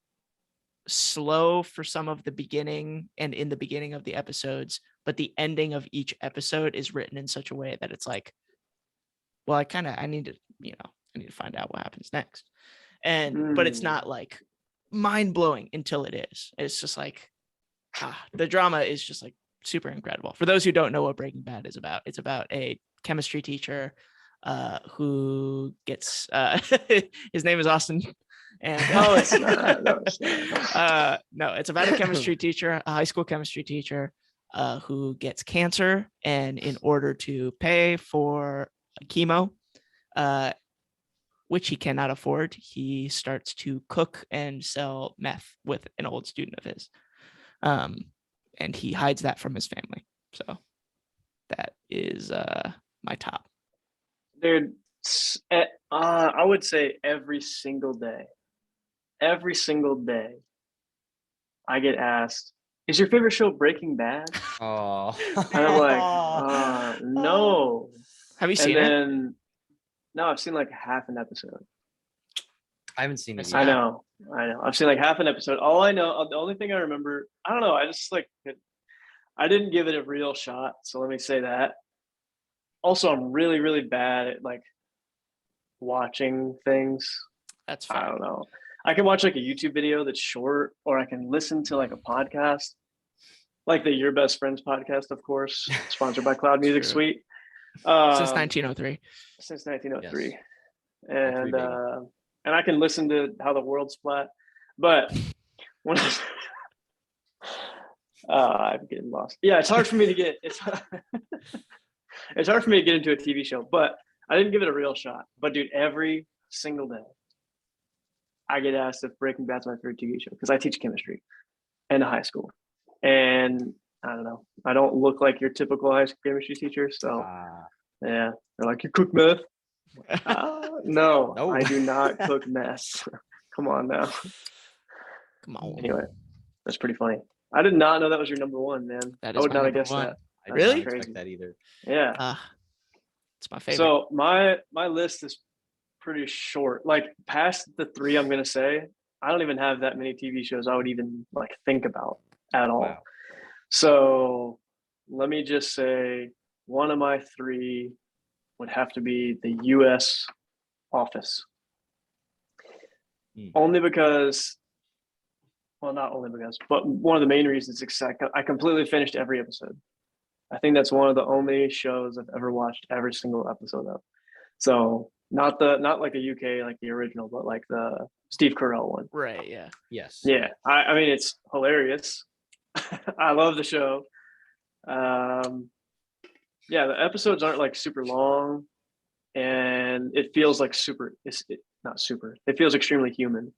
slow for some of the beginning and in the beginning of the episodes, but the ending of each episode is written in such a way that it's like, well, I need to find out what happens next. But it's not like mind-blowing until it is. It's just like the drama is just like super incredible. For those who don't know what Breaking Bad is about, it's about a chemistry teacher who gets his name is Austin. And No, it's not. No, it's not. no, it's about a chemistry teacher, a high school chemistry teacher who gets cancer, and in order to pay for chemo, which he cannot afford, he starts to cook and sell meth with an old student of his. And he hides that from his family. So that is my top. Dude, I would say every single day, I get asked, is your favorite show Breaking Bad? oh. And I'm like, no. Have you seen and it? then, no, I've seen like half an episode. I haven't seen it I yet. know. I know. I've seen like half an episode. All I know, the only thing I remember, I don't know. I just like, I didn't give it a real shot. So let me say that. Also, I'm really, really bad at like watching things. That's I fine. don't know. I can watch like a YouTube video that's short, or I can listen to like a podcast, like the Your Best Friends podcast, of course, sponsored by Cloud Music True. Suite. Since 1903. Since 1903. Yes. And baby. and I can listen to How the World's Flat, but when I'm getting lost. Yeah, it's hard for me to get it's hard for me to get into a TV show, but I didn't give it a real shot. But dude, every single day I get asked if Breaking Bad's my favorite TV show because I teach chemistry in high school. And I don't know. I don't look like your typical high school chemistry teacher. So yeah, they're like, you cook meth? No, No. I do not cook mess. Come on now. Come on. Anyway, that's pretty funny. I did not know that was your number one, man. That I is would my not have number guessed one. that. I Really? did not Crazy. expect that either. Yeah. It's my favorite. So my list is pretty short. Like past the 3 I'm gonna say, I don't even have that many TV shows I would even like think about at all. Wow. So let me just say one of my 3 would have to be the US Office. Only because, well, not only because, but one of the main reasons is I completely finished every episode. I think that's one of the only shows I've ever watched every single episode of. So not like the UK, like the original, but like the Steve Carell one. Right, yeah. Yes. Yeah, I mean, it's hilarious. I love the show. Yeah, the episodes aren't like super long, and it feels like not super. It feels extremely human.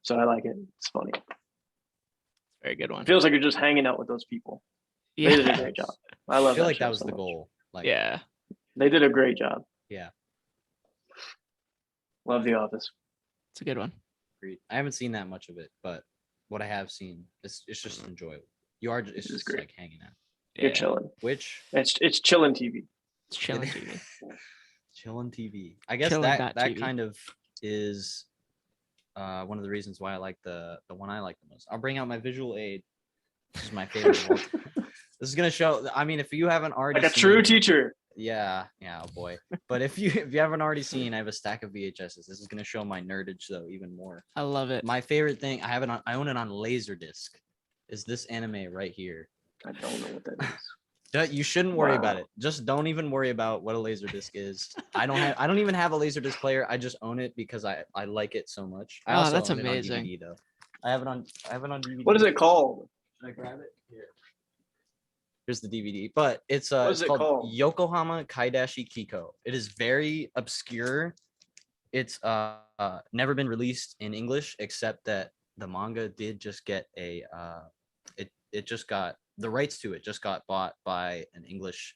So I like it. It's funny. Very good one. It feels like you're just hanging out with those people. They did a great job. I love I feel that like show that was so the much. goal. Like, Yeah. They did a great job. Yeah. Love The Office. It's a good one. Agreed. I haven't seen that much of it, but what I have seen, it's just enjoyable. It's just great. like hanging out. You're chilling. Which it's chilling TV. It's chilling TV. Chilling TV. I guess Chilling that TV. kind of is one of the reasons why I like the one I like the most. I'll bring out my visual aid. This is my favorite one. This is gonna show. I mean, if you haven't already Like a seen, true teacher. Yeah, oh boy. But if you haven't already seen, I have a stack of VHSs. This is gonna show my nerdage though even more. I love it. My favorite thing, I own it on Laserdisc, is this anime right here. I don't know what that is. You shouldn't worry about it. Just don't even worry about what a Laserdisc is. I don't even have a Laserdisc player. I just own it because I like it so much. I also that's own amazing. It on DVD though. I have it on DVD. What is it called? Should I grab it? Here. Here's the DVD, but it's What is it called called? Yokohama Kaidashi Kiko. It is very obscure. It's never been released in English, except that the manga did just get a it just got the rights to it just got bought by an English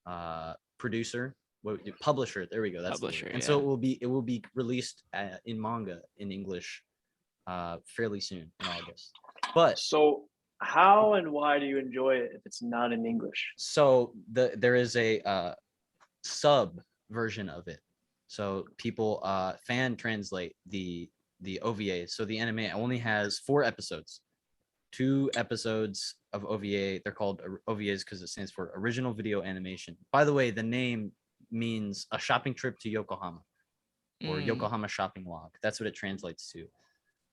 publisher. There we go. That's Publisher, the word. And so it will be released in manga in English fairly soon in August. But So how and why do you enjoy it if it's not in English? so there is a sub version of it. So people fan translate the OVA. So the anime only has 4 episodes. 2 episodes of OVA. They're called OVAs because it stands for original video animation. By the way, the name means a shopping trip to Yokohama or Yokohama shopping log. That's what it translates to.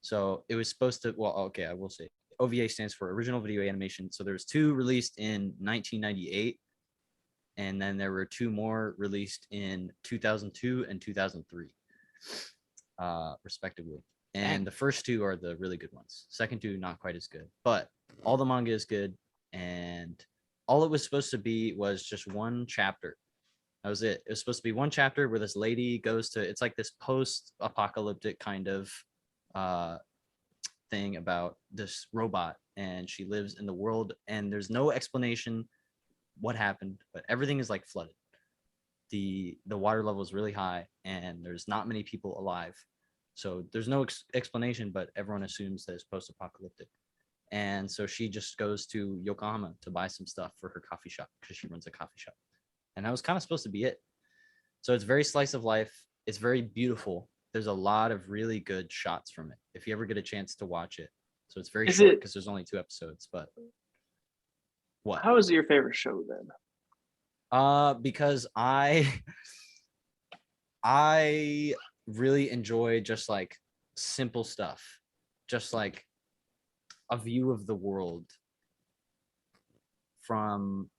So it was supposed to, I will say OVA stands for original video animation. So there's 2 released in 1998. And then there were 2 more released in 2002 and 2003, respectively. And the first 2 are the really good ones. Second 2, not quite as good. But all the manga is good. And all it was supposed to be was just 1 chapter. That was it. It was supposed to be 1 chapter where this lady goes to, it's like this post-apocalyptic kind of thing about this robot. And she lives in the world. And there's no explanation what happened, but everything is like flooded. The water level is really high and there's not many people alive. So there's no explanation, but everyone assumes that it's post-apocalyptic. And so she just goes to Yokohama to buy some stuff for her coffee shop because she runs a coffee shop. And that was kind of supposed to be it. So it's very slice of life. It's very beautiful. There's a lot of really good shots from it if you ever get a chance to watch it. So it's very short because there's only 2 episodes, but what? How is it your favorite show then? Because I really enjoy just like simple stuff, just like a view of the world from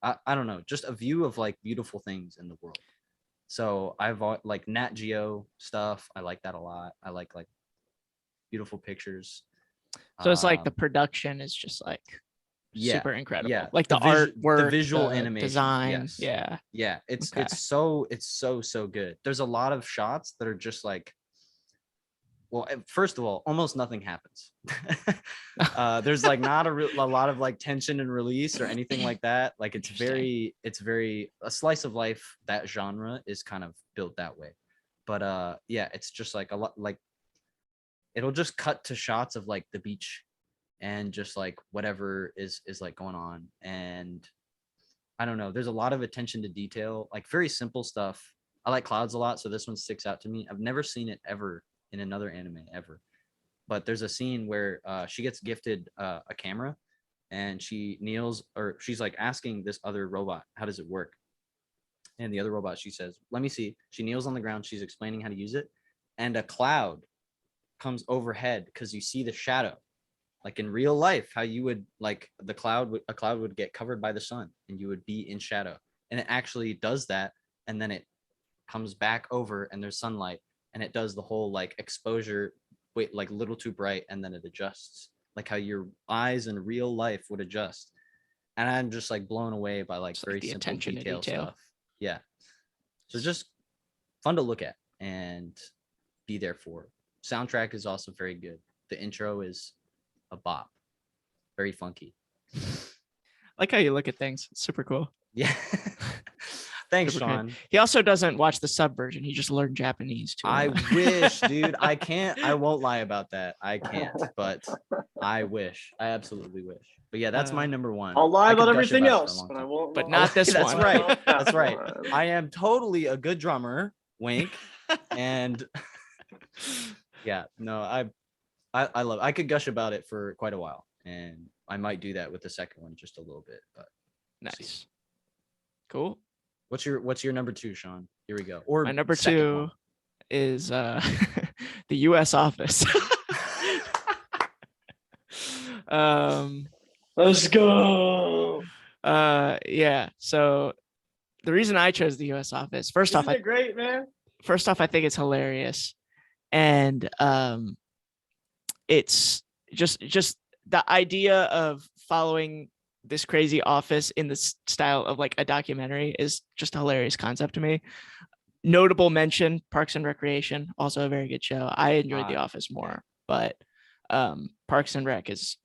I don't know, just a view of like beautiful things in the world. So I've like Nat Geo stuff. I like that a lot. I like beautiful pictures. So it's like the production is just like super incredible. Yeah, like the artwork, the visual animation, design. Yes. Yeah. It's so good. There's a lot of shots that are just like, well, first of all, almost nothing happens. There's like not a lot of like tension and release or anything like that. Like it's very a slice of life. That genre is kind of built that way. But yeah, it's just like a lot, like it'll just cut to shots of like the beach and just like whatever is like going on. And I don't know, there's a lot of attention to detail, like very simple stuff. I like clouds a lot, so this one sticks out to me. I've never seen it ever in another anime ever, but there's a scene where she gets gifted a camera and she kneels, or she's like asking this other robot, how does it work? And the other robot, she says, let me see. She kneels on the ground, she's explaining how to use it, and a cloud comes overhead because you see the shadow, like in real life, how you would like a cloud would get covered by the sun and you would be in shadow, and it actually does that, and then it comes back over and there's sunlight, and it does the whole like exposure, like a little too bright, and then it adjusts, like how your eyes in real life would adjust. And I'm just like blown away by like very simple attention to detail stuff. Yeah, so it's just fun to look at and be there for. Soundtrack is also very good. The intro is a bop, very funky. Like how you look at things. It's super cool. Yeah. Thanks, Sean. He also doesn't watch the sub version. He just learned Japanese too. I wish, dude. I can't. I won't lie about that. I can't. But I wish. I absolutely wish. But yeah, that's my number one. I'll lie I about could gush everything about it for a else, long but I time. won't. But not this That's one. right. That's right. I am totally a good drummer. Wink. And yeah, no, I love. I could gush about it for quite a while, and I might do that with the second one just a little bit. But Nice. Cool. what's your number two, Sean? Here we go. Or My number second two one. is the U.S. Office. Let's go. Yeah. So the reason I chose the U.S. Office, first off, Isn't it great, man? I think it's hilarious, and it's just the idea of following this crazy office in the style of like a documentary is just a hilarious concept to me. Notable mention, Parks and Recreation, also a very good show. I enjoyed The Office more, but Parks and Rec is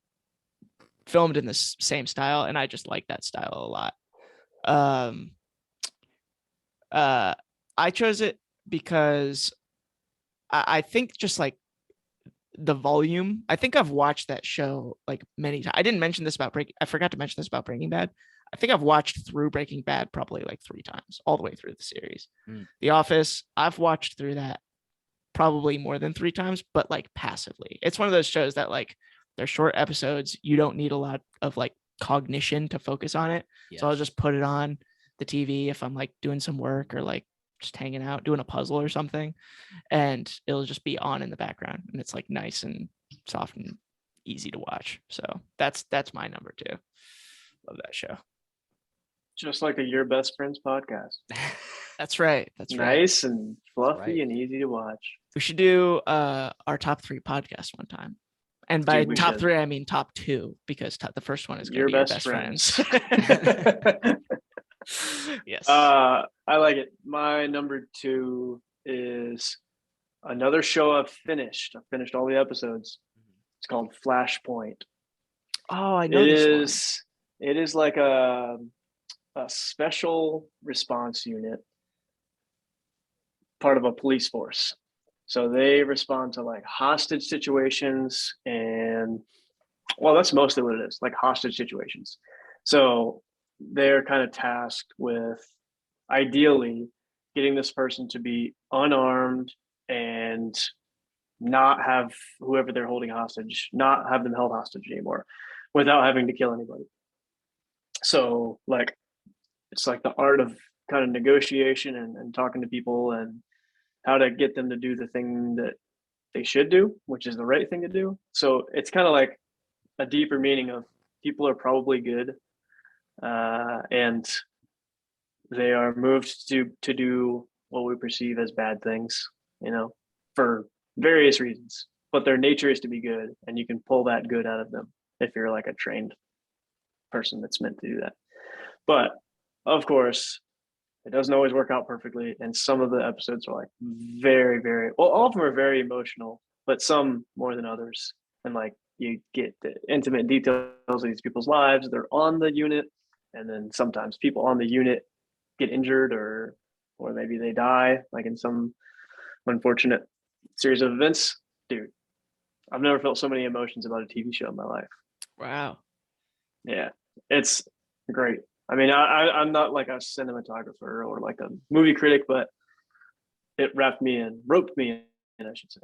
filmed in the same style, and I just like that style a lot. I chose it because I think just like the volume. I think I've watched that show like many times. I didn't mention this about I forgot to mention this about Breaking Bad. I think I've watched through Breaking Bad probably like 3 times, all the way through the series. The Office, I've watched through that probably more than 3 times, but like passively. It's one of those shows that like they're short episodes. You don't need a lot of like cognition to focus on it. Yes. So I'll just put it on the TV if I'm like doing some work or like just hanging out, doing a puzzle or something, and it'll just be on in the background, and it's like nice and soft and easy to watch. So that's my number 2. Love that show. Just like Your Best Friends podcast. That's right. That's right. Nice and fluffy and easy to watch. We should do our top 3 podcasts one time. And by Dude, top should. 3, I mean top 2, because the first one is going to Your be Your Best Best Friends. Yes. I like it. My number 2 is another show I've finished. I've finished all the episodes. It's called Flashpoint. Oh, I know this one. It is like a special response unit, part of a police force. So they respond to like hostage situations, and well, that's mostly what it is, like hostage situations. So they're kind of tasked with ideally getting this person to be unarmed and not have whoever they're holding hostage, not have them held hostage anymore without having to kill anybody. So like, it's like the art of kind of negotiation and talking to people and how to get them to do the thing that they should do, which is the right thing to do. So it's kind of like a deeper meaning of people are probably good, and they are moved to do what we perceive as bad things, for various reasons, but their nature is to be good, and you can pull that good out of them if you're like a trained person that's meant to do that. But of course, it doesn't always work out perfectly, and some of the episodes are like very, very well. All of them are very emotional, but some more than others. And like you get the intimate details of these people's lives. They're on the unit, and then sometimes people on the unit get injured, or maybe they die, like in some unfortunate series of events. Dude, I've never felt so many emotions about a TV show in my life. Wow. Yeah, it's great. I mean, I'm not like a cinematographer or like a movie critic, but it roped me in, I should say.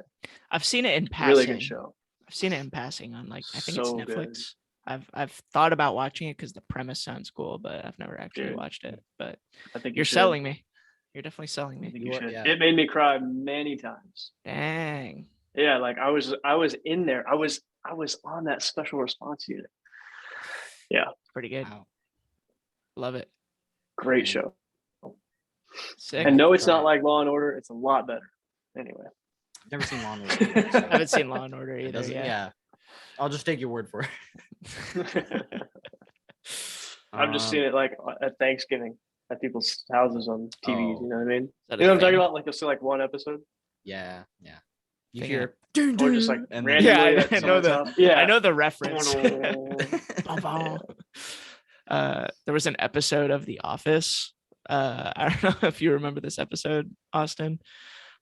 I've seen it in passing. Really good show. I've seen it in passing on like, I think So it's Netflix. good. I've thought about watching it because the premise sounds cool, but I've never actually watched it. But I think you're selling me. You're definitely selling I me. think you should. Yeah. It made me cry many times. Dang. Yeah, like I was in there. I was on that special response unit. Yeah, Pretty good. Wow. Love it. great show. Sick. And no, it's not like Law and Order. It's a lot better. Anyway, I've never seen Law and Order. Either, so I haven't seen Law and Order it either. doesn't- Yeah. I'll just take your word for it. I've just seen it like at Thanksgiving at people's houses on TVs. Oh. You know what I mean? That You know what I'm a talking thing? about? Like, you'll see like one episode, Yeah. You Thing hear or just like and randomly. Yeah, I at know someone's the- house. Yeah, I know the reference. Yeah. There was an episode of The Office I don't know if you remember this episode, Austin,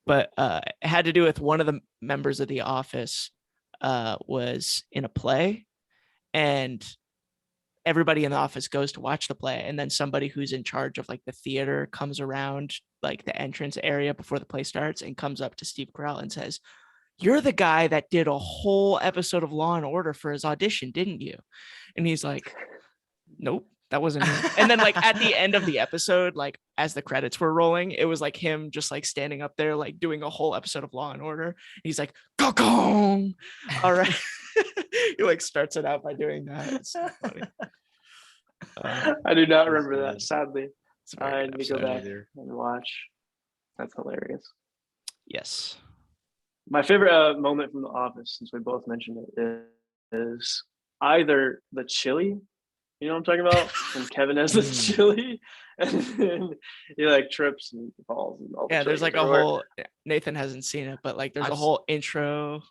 but it had to do with one of the members of the office was in a play, and everybody in the office goes to watch the play, and then somebody who's in charge of like the theater comes around like the entrance area before the play starts and comes up to Steve Carell and says, "You're the guy that did a whole episode of Law and Order for his audition, didn't you?" And he's like, "Nope, that wasn't me." And then like at the end of the episode, like as the credits were rolling, it was like him just like standing up there like doing a whole episode of Law and Order. And he's like, "Gong." All right. He like starts it out by doing that. It's so funny. I do not remember that, sadly. I need to go back either. and watch. That's hilarious. Yes. My favorite moment from The Office, since we both mentioned it, is either the chili. You know what I'm talking about? When Kevin has the chili, and then he like trips and falls. And all the There's like everywhere. a whole. Nathan hasn't seen it, but like there's a whole intro.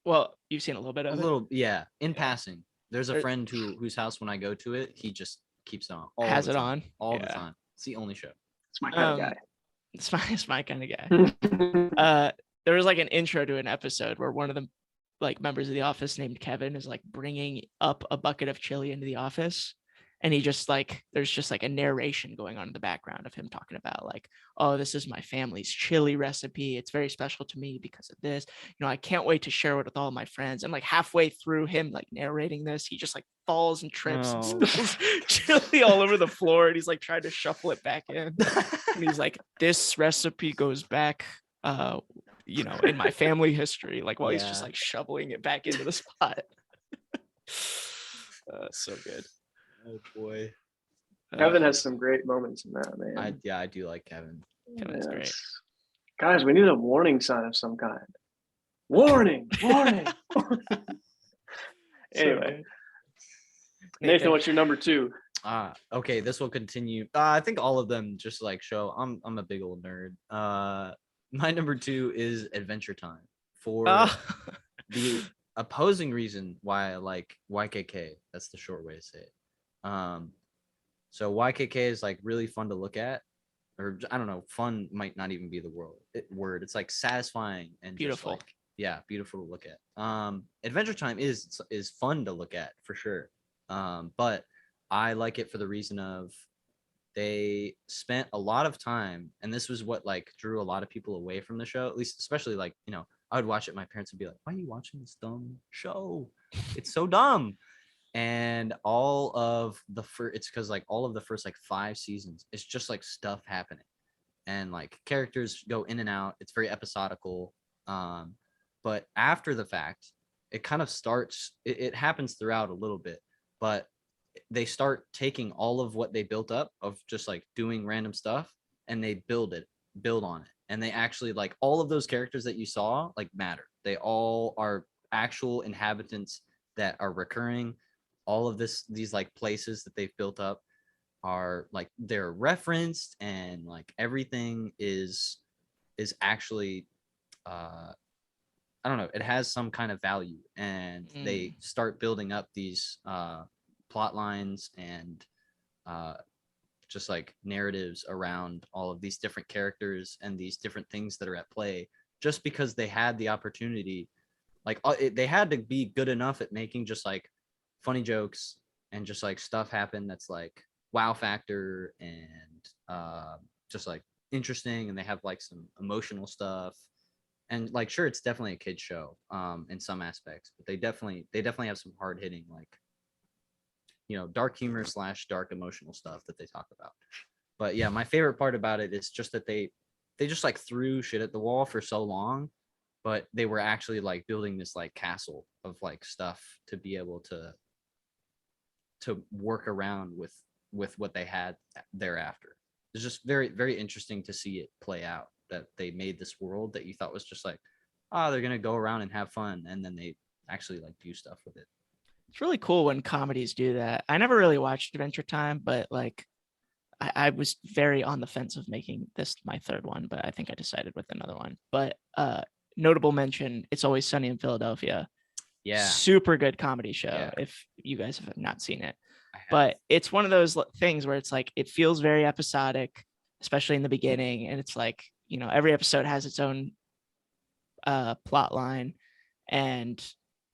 Well, you've seen a little bit of it. Yeah, in passing. There's a friend whose house when I go to it, he just keeps it on. All the time. The time. It's the only show. It's my kind of guy. It's my kind of guy. There was like an intro to an episode where one of the like members of the office named Kevin is like bringing up a bucket of chili into the office, and he just like there's just like a narration going on in the background of him talking about like, "Oh, this is my family's chili recipe. It's very special to me because of this. You know, I can't wait to share it with all my friends." And like halfway through him like narrating this, he just like falls and trips and spills chili all over the floor, and he's like trying to shuffle it back in. And he's like, "This recipe goes back you know, in my family history," like while he's just like shoveling it back into the spot. So good. Oh boy. Kevin has some great moments in that, man. I do like Kevin. Kevin's great. Guys, we need a warning sign of some kind. Warning. Anyway. Nathan, what's your number 2? Okay, this will continue. I think all of them just like show I'm a big old nerd. My number 2 is Adventure Time, for the opposing reason why I like YKK. That's the short way to say it. So YKK is like really fun to look at, or I don't know, fun might not even be the word. It's like satisfying and beautiful. Just like, beautiful to look at. Adventure Time is fun to look at for sure. But I like it for the reason of they spent a lot of time, and this was what like drew a lot of people away from the show, at least especially like, you know, I would watch it, my parents would be like, "Why are you watching this dumb show? It's so dumb." And it's because like all of the first like 5 seasons, it's just like stuff happening, and like characters go in and out. It's very episodical. But after the fact, it kind of starts, it happens throughout a little bit, but they start taking all of what they built up of just like doing random stuff, and they build on it. And they actually like all of those characters that you saw like matter. They all are actual inhabitants that are recurring. All of these like places that they've built up are like they're referenced, and like everything is actually I don't know, it has some kind of value, and they start building up these plot lines and just like narratives around all of these different characters and these different things that are at play, just because they had the opportunity. Like they had to be good enough at making just like funny jokes and just like stuff happen that's like wow factor and just like interesting, and they have like some emotional stuff. And like, sure, it's definitely a kid show in some aspects, but they definitely have some hard hitting, like, you know, dark humor / dark emotional stuff that they talk about. But yeah, my favorite part about it is just that they just like threw shit at the wall for so long, but they were actually like building this like castle of like stuff to be able to work around with what they had thereafter. It's just very, very interesting to see it play out, that they made this world that you thought was just like, oh, they're gonna go around and have fun, and then they actually like do stuff with it. It's really cool when comedies do that. I never really watched Adventure Time, but like I was very on the fence of making this my 3rd one, but I think I decided with another one. But notable mention, It's Always Sunny in Philadelphia. Yeah, super good comedy show. Yeah. If you guys have not seen it, But it's one of those things where it's like it feels very episodic, especially in the beginning, and it's like, you know, every episode has its own plot line, and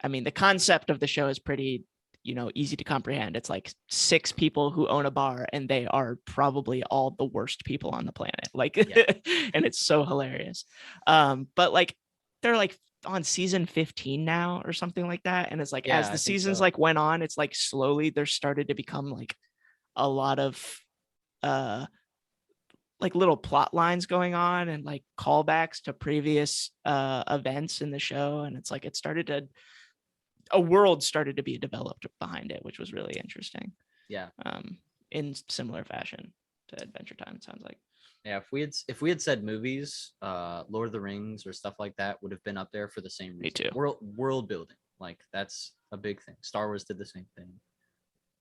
I mean the concept of the show is pretty, you know, easy to comprehend. It's like 6 people who own a bar, and they are probably all the worst people on the planet, like and it's so hilarious. But like they're like on season 15 now or something like that, and it's like as the seasons like went on, it's like slowly there started to become like a lot of like little plot lines going on and like callbacks to previous events in the show, and it's like a world started to be developed behind it, which was really interesting. In similar fashion to Adventure Time, it sounds like. If we had said movies, Lord of the Rings or stuff like that would have been up there for the same reason. Me too. World building, like that's a big thing. Star Wars did the same thing.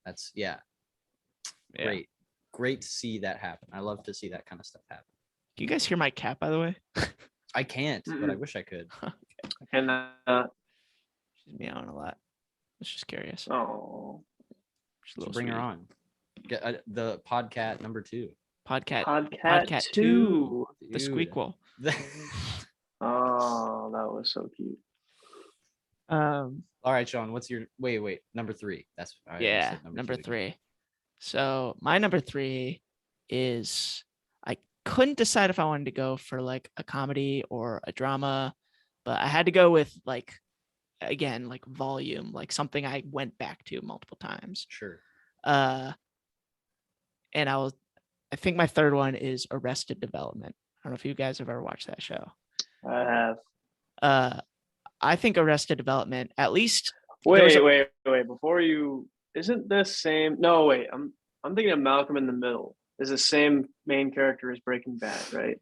That's great to see that happen. I love to see that kind of stuff happen. Can you guys hear my cat, by the way? I can't, but I wish I could. She's meowing a lot. I was just curious. Oh, So bring her on. Get the podcat number 2. Podcat 2. The squeakquel. Oh, that was so cute. All right, Sean, what's your wait, number 3. That's number 3. So my number 3 is, I couldn't decide if I wanted to go for like a comedy or a drama, but I had to go with like, again, like volume, like something I went back to multiple times. Sure. And I think my third one is Arrested Development. I don't know if you guys have ever watched that show. I have. I think Arrested Development, at least. Wait. Before you, isn't this same? No, wait. I'm thinking of Malcolm in the Middle. Is the same main character as Breaking Bad, right?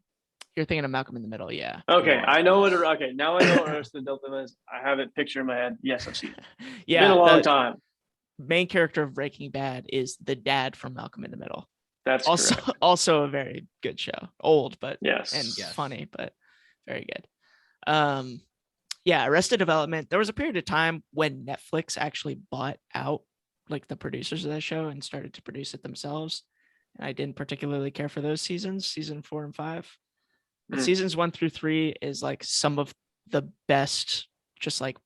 You're thinking of Malcolm in the Middle, yeah. Okay, I know what. Okay, now I know what Arrested Development is. I have it picture in my head. Yes, I've seen it. Yeah, it's been a long time. Main character of Breaking Bad is the dad from Malcolm in the Middle. That's also a very good show. Old, but yes, funny, but very good. Arrested Development. There was a period of time when Netflix actually bought out like the producers of that show and started to produce it themselves. And I didn't particularly care for those seasons, season 4 and 5. But seasons 1 through 3 is like some of the best, just like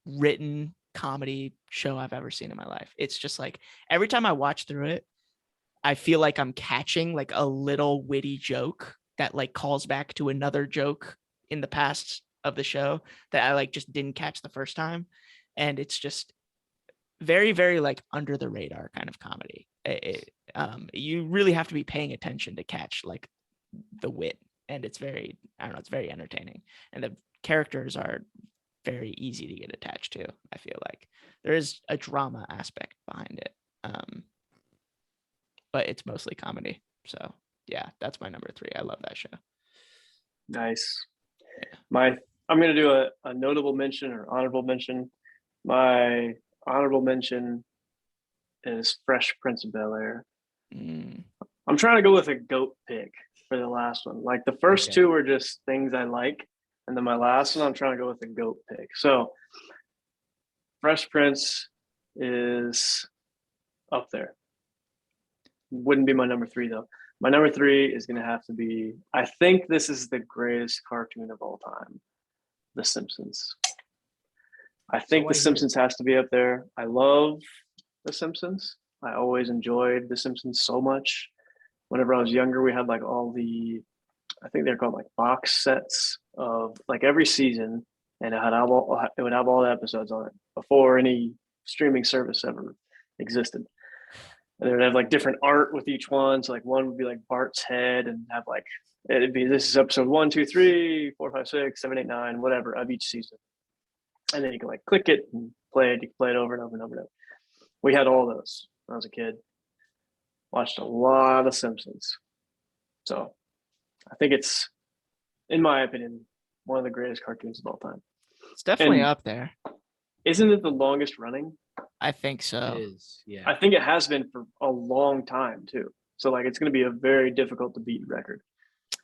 written comedy show I've ever seen in my life. It's just like every time I watch through it, I feel like I'm catching like a little witty joke that like calls back to another joke in the past of the show that I like just didn't catch the first time. And it's just very, very like under the radar kind of comedy. You really have to be paying attention to catch like the wit, and it's very, I don't know, it's very entertaining, and the characters are very easy to get attached to. I feel like there is a drama aspect behind it, but it's mostly comedy. So yeah, that's my number 3. I love that show. Nice. I'm gonna do a notable mention or honorable mention. My honorable mention is Fresh Prince of Bel-Air. I'm trying to go with a goat pick for the last one. Like the first 2 were just things I like, and then my last one I'm trying to go with a goat pick. So Fresh Prince is up there. Wouldn't be my number 3 though. My number 3 is going to have to be, I think this is the greatest cartoon of all time, The Simpsons. I think The Simpsons has to be up there. I love The Simpsons. I always enjoyed The Simpsons so much. Whenever I was younger, we had like all the, I think they're called like box sets of like every season, and it would have all the episodes on it before any streaming service ever existed. And they would have like different art with each one. So like one would be like Bart's head, and have like, it'd be, this is episode 1, 2, 3, 4, 5, 6, 7, 8, 9, whatever of each season. And then you can like click it and play it. You can play it over and over and over and over. We had all those when I was a kid. Watched a lot of Simpsons. So I think it's, in my opinion, one of the greatest cartoons of all time. It's definitely up there. Isn't it the longest running? I think so. It is, yeah. I think it has been for a long time too. So like it's going to be a very difficult to beat record.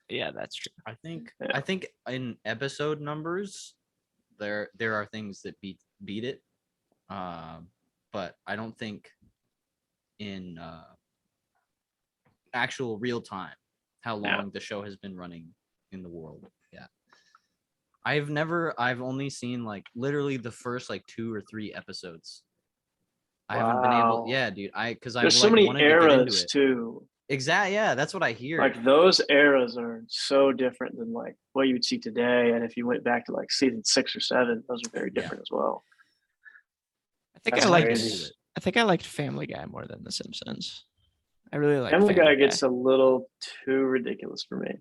Yeah, that's true. I think in episode numbers, there are things that beat it, but I don't think in actual real time how long the show has been running in the world. Yeah. I've only seen like literally the first like 2 or 3 episodes. I haven't been able, dude. There's so many eras too. Exactly. Yeah, that's what I hear. Like those eras are so different than like what you would see today. And if you went back to like season 6 or 7, those are very different as well. I think I liked Family Guy more than The Simpsons. I really like Family Guy gets a little too ridiculous for me.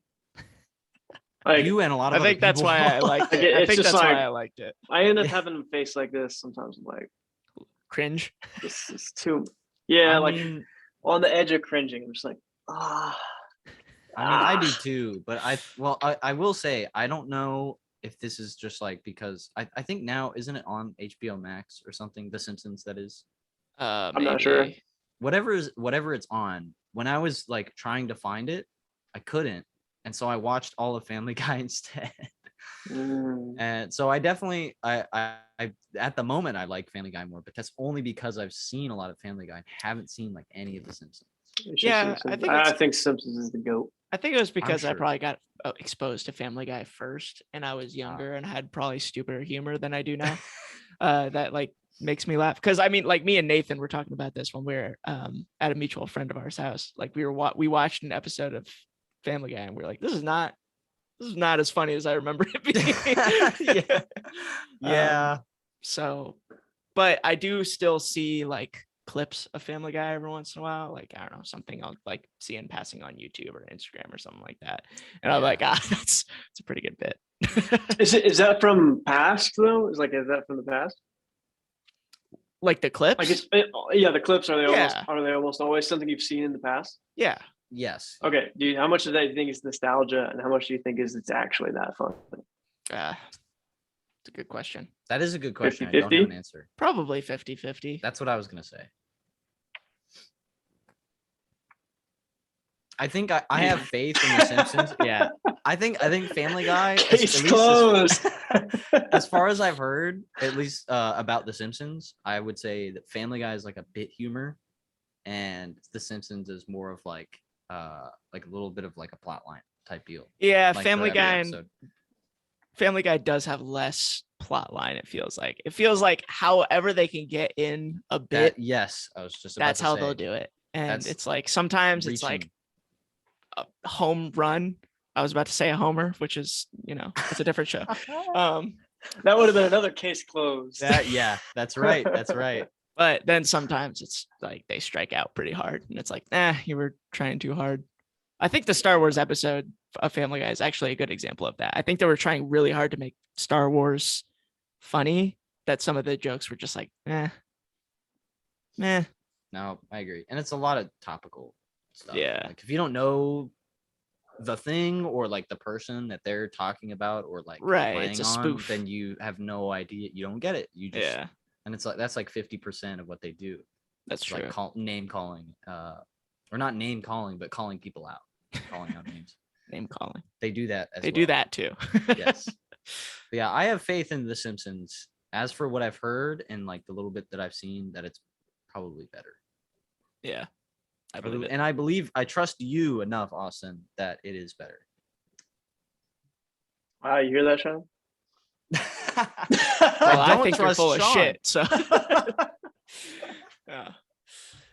Like you and a lot of I think that's why I liked it. I think that's why I liked it. I end up having a face like this sometimes. I'm like cringe. This is too I mean, on the edge of cringing. I'm just like, I mean, I do too, but I will say I don't know if this is just like because I think now isn't it on HBO Max or something? The Simpsons, that is. I'm not sure. Whatever it's on. When I was like trying to find it, I couldn't, and so I watched all of Family Guy instead. And so I definitely I at the moment I like Family Guy more, but that's only because I've seen a lot of Family Guy and haven't seen like any of the Simpsons. Yeah, I think Simpsons is the GOAT. I think it was because I probably got exposed to Family Guy first, and I was younger and had probably stupider humor than I do now. That like makes me laugh because I mean, like me and Nathan were talking about this when we were at a mutual friend of ours house. Like we watched an episode of Family Guy and we were like, this is not as funny as I remember it being. Yeah. So, but I do still see like clips of Family Guy every once in a while. Like, I don't know, something I'll like see in passing on YouTube or Instagram or something like that. And I'm like, that's a pretty good bit. Is that from past though? Is that from the past? Like the clips? Like the clips are they almost always something you've seen in the past? Yeah. Yes. Okay, dude. How much of that do you think is nostalgia, and how much do you think it's actually that fun? It's a good question. That is a good question. 50-50? I don't have an answer. Probably 50-50. That's what I was gonna say. I think I have faith in the Simpsons. Yeah. I think Family Guy. Case closed. As far as I've heard, at least about the Simpsons, I would say that Family Guy is like a bit humor, and the Simpsons is more of like a little bit of like a plot line type deal. Yeah, like Family Guy does have less plot line. It feels like however they can get in a bit. Yes, I was just about that's to how say. they'll do it, and it's like sometimes it's like a home run. I was about to say a homer, which is it's a different show. That would have been another case closed. That's right. That's right. But then sometimes it's like they strike out pretty hard, and it's like, you were trying too hard. I think the Star Wars episode of Family Guy is actually a good example of that. I think they were trying really hard to make Star Wars funny, that some of the jokes were just like, meh. No, I agree. And it's a lot of topical stuff. Yeah. Like if you don't know the thing or like the person that they're talking about or like it's a spoof, then you have no idea. You don't get it. You just and it's like that's like 50% of what they do. That's true. Like name calling, or not name calling, but calling people out, calling out names. Name calling. They do that. They do that too. Yes. But yeah, I have faith in The Simpsons. As for what I've heard and like the little bit that I've seen, that it's probably better. Yeah. I trust you enough, Austin, that it is better. Wow, you hear that, Sean? Well, I think you're full of shit. So,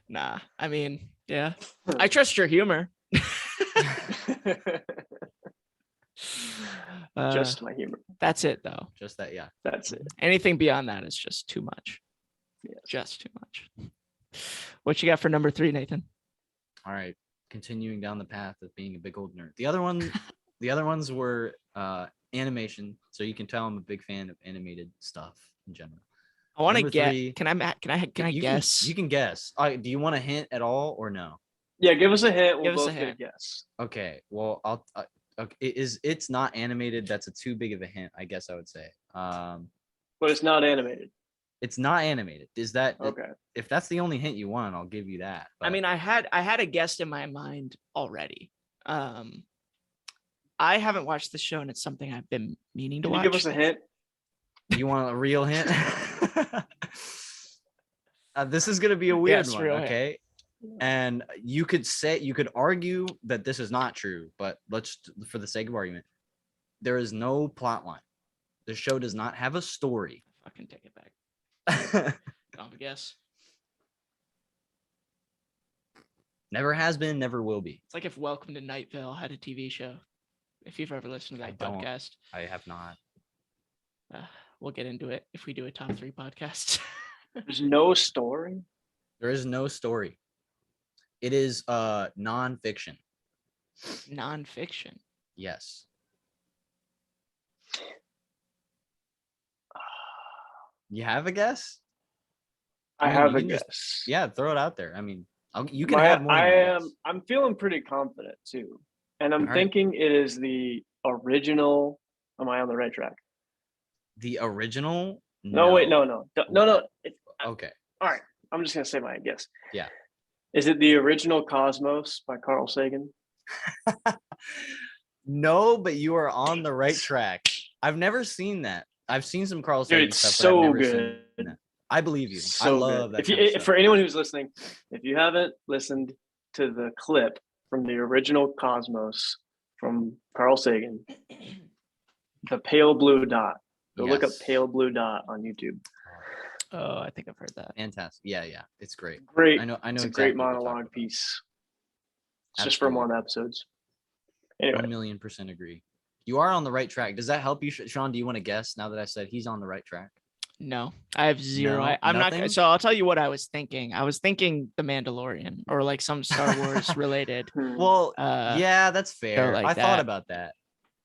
nah. I mean, yeah, I trust your humor. Just my humor. That's it, though. Just that, yeah. That's it. Anything beyond that is just too much. Yeah, just too much. What you got for number 3, Nathan? All right, continuing down the path of being a big old nerd. The other ones were animation, so you can tell I'm a big fan of animated stuff in general. I want to get. Can I guess? You can guess. Do you want a hint at all or no? Yeah, give us a hint. We'll both get a guess. Okay. Well, okay. It's not animated. That's too big of a hint, I guess I would say. But it's not animated. It's not animated. Is that okay? If that's the only hint you want, I'll give you that. But... I mean, I had a guess in my mind already. I haven't watched the show, and it's something I've been meaning to watch. Can you give us a hint? You want a real hint? This is gonna be a weird one. Okay. And you could argue that this is not true, but let's, for the sake of argument, there is no plot line. The show does not have a story. Fucking take it back. I'll guess. Never has been, never will be. It's like if Welcome to Night Vale had a TV show. If you've ever listened to that podcast. I have not. We'll get into it if we do a top 3 podcast. There's no story. There is no story. It is non-fiction. Non-fiction. Yes. You have a guess? I mean, have a just- guess. Yeah, throw it out there. I mean, you can have more. I'm feeling pretty confident too, and I'm All right. thinking it is the original. Am I on the right track? The original? No, wait, no. Okay. All right, I'm just gonna say my guess. Yeah. Is it the original Cosmos by Carl Sagan? No, but you are on the right track. I've never seen that. I've seen some Carl Sagan Dude, it's stuff, but I've so never good. seen that. I believe you. So I love good. that. If you, kind of stuff. for anyone who's listening, if you haven't listened to the clip from the original Cosmos from Carl Sagan, the pale blue dot. Go look up Yes. pale blue dot on YouTube. Oh, I think I've heard that. Fantastic. Yeah, it's great. Great. I know It's a exactly great what you're talking monologue about. piece. It's just from Absolutely. one episodes. Anyway, 1,000,000% agree. You are on the right track. Does that help you, Sean? Do you want to guess now that I said he's on the right track? No, I have zero. No, I'm nothing? not. So I'll tell you what I was thinking. I was thinking The Mandalorian or like some Star Wars related. Well, yeah, that's fair. like I thought that. about that,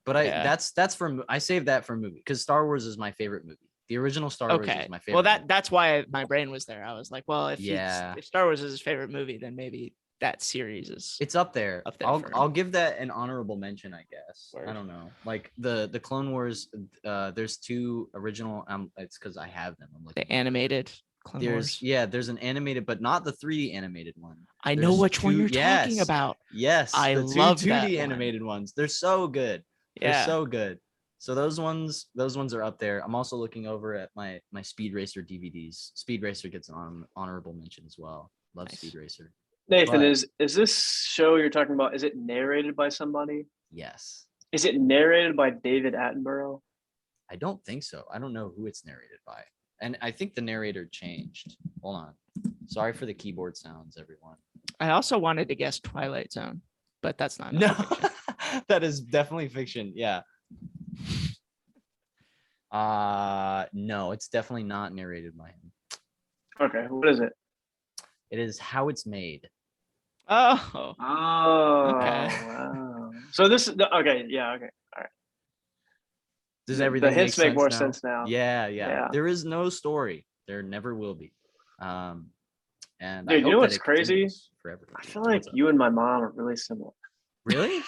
but Yeah. that's for I saved that for a movie because Star Wars is my favorite movie. The original Star Wars Okay. is my favorite. Well, movie. that's why my brain was there. I was like, well, if Yeah. if Star Wars is his favorite movie, then maybe that series is. It's up there. Up there for I'll him. give that an honorable mention, I guess. Word. I don't know. Like the Clone Wars. There's 2 original. It's because I have them. I'm looking. The animated Clone Wars. There's an animated, but not the 3D animated one. I know There's which one 2 you're talking yes. about. Yes, I the love 2 that 2D one. animated ones. They're so good. They're Yeah. so good. So those ones are up there. I'm also looking over at my Speed Racer DVDs. Speed Racer gets an honorable mention as well. Love Nice. Speed Racer. Nathan, But- is this show you're talking about? Is it narrated by somebody? Yes. Is it narrated by David Attenborough? I don't think so. I don't know who it's narrated by. And I think the narrator changed. Hold on. Sorry for the keyboard sounds, everyone. I also wanted to guess Twilight Zone, but that's not. No, nonfiction. that is definitely fiction. Yeah. No, it's definitely not narrated by him. Okay, what is it? It is How It's Made. Oh, Oh, Okay. wow. So this is okay. Yeah, okay. All right. Does The everything hints make make more now? sense now. Yeah. Yeah. There is no story. There never will be. And I Dude, you hope know that what's it crazy? continues forever. I feel like What's up? you and my mom are really similar. Really?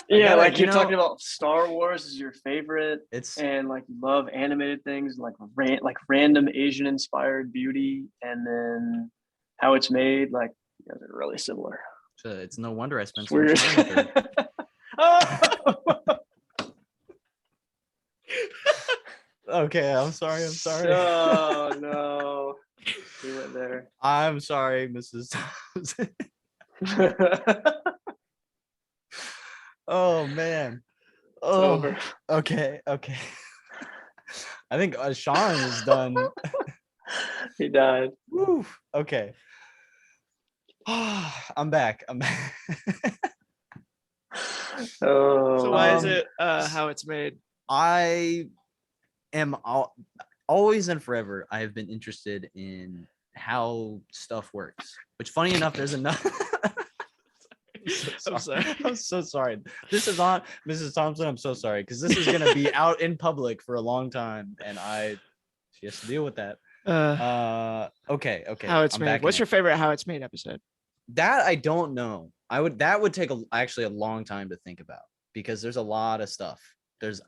Yeah, gotta- like you you're know- talking about Star Wars is your favorite, It's and like you love animated things, like random Asian inspired beauty, and then how it's made. Like you guys are really similar. it's no wonder I spent It's so much weird. time with her. Oh! Okay, I'm sorry. Oh no, we went there. I'm sorry, Mrs. Thompson. Oh man. Oh, Over. okay. I think Sean is done. He died. Woo. Okay. I'm back. Oh, so why is Um, it How It's Made? I am always and forever. I have been interested in how stuff works. Which, funny enough, there's enough. I'm sorry. I'm so sorry. This is on Mrs. Thompson. I'm so sorry because this is gonna be out in public for a long time, and she has to deal with that. Okay. How It's I'm Made. back What's in your it. favorite How It's Made episode? That I don't know. That would take actually a long time to think about because there's a lot of stuff.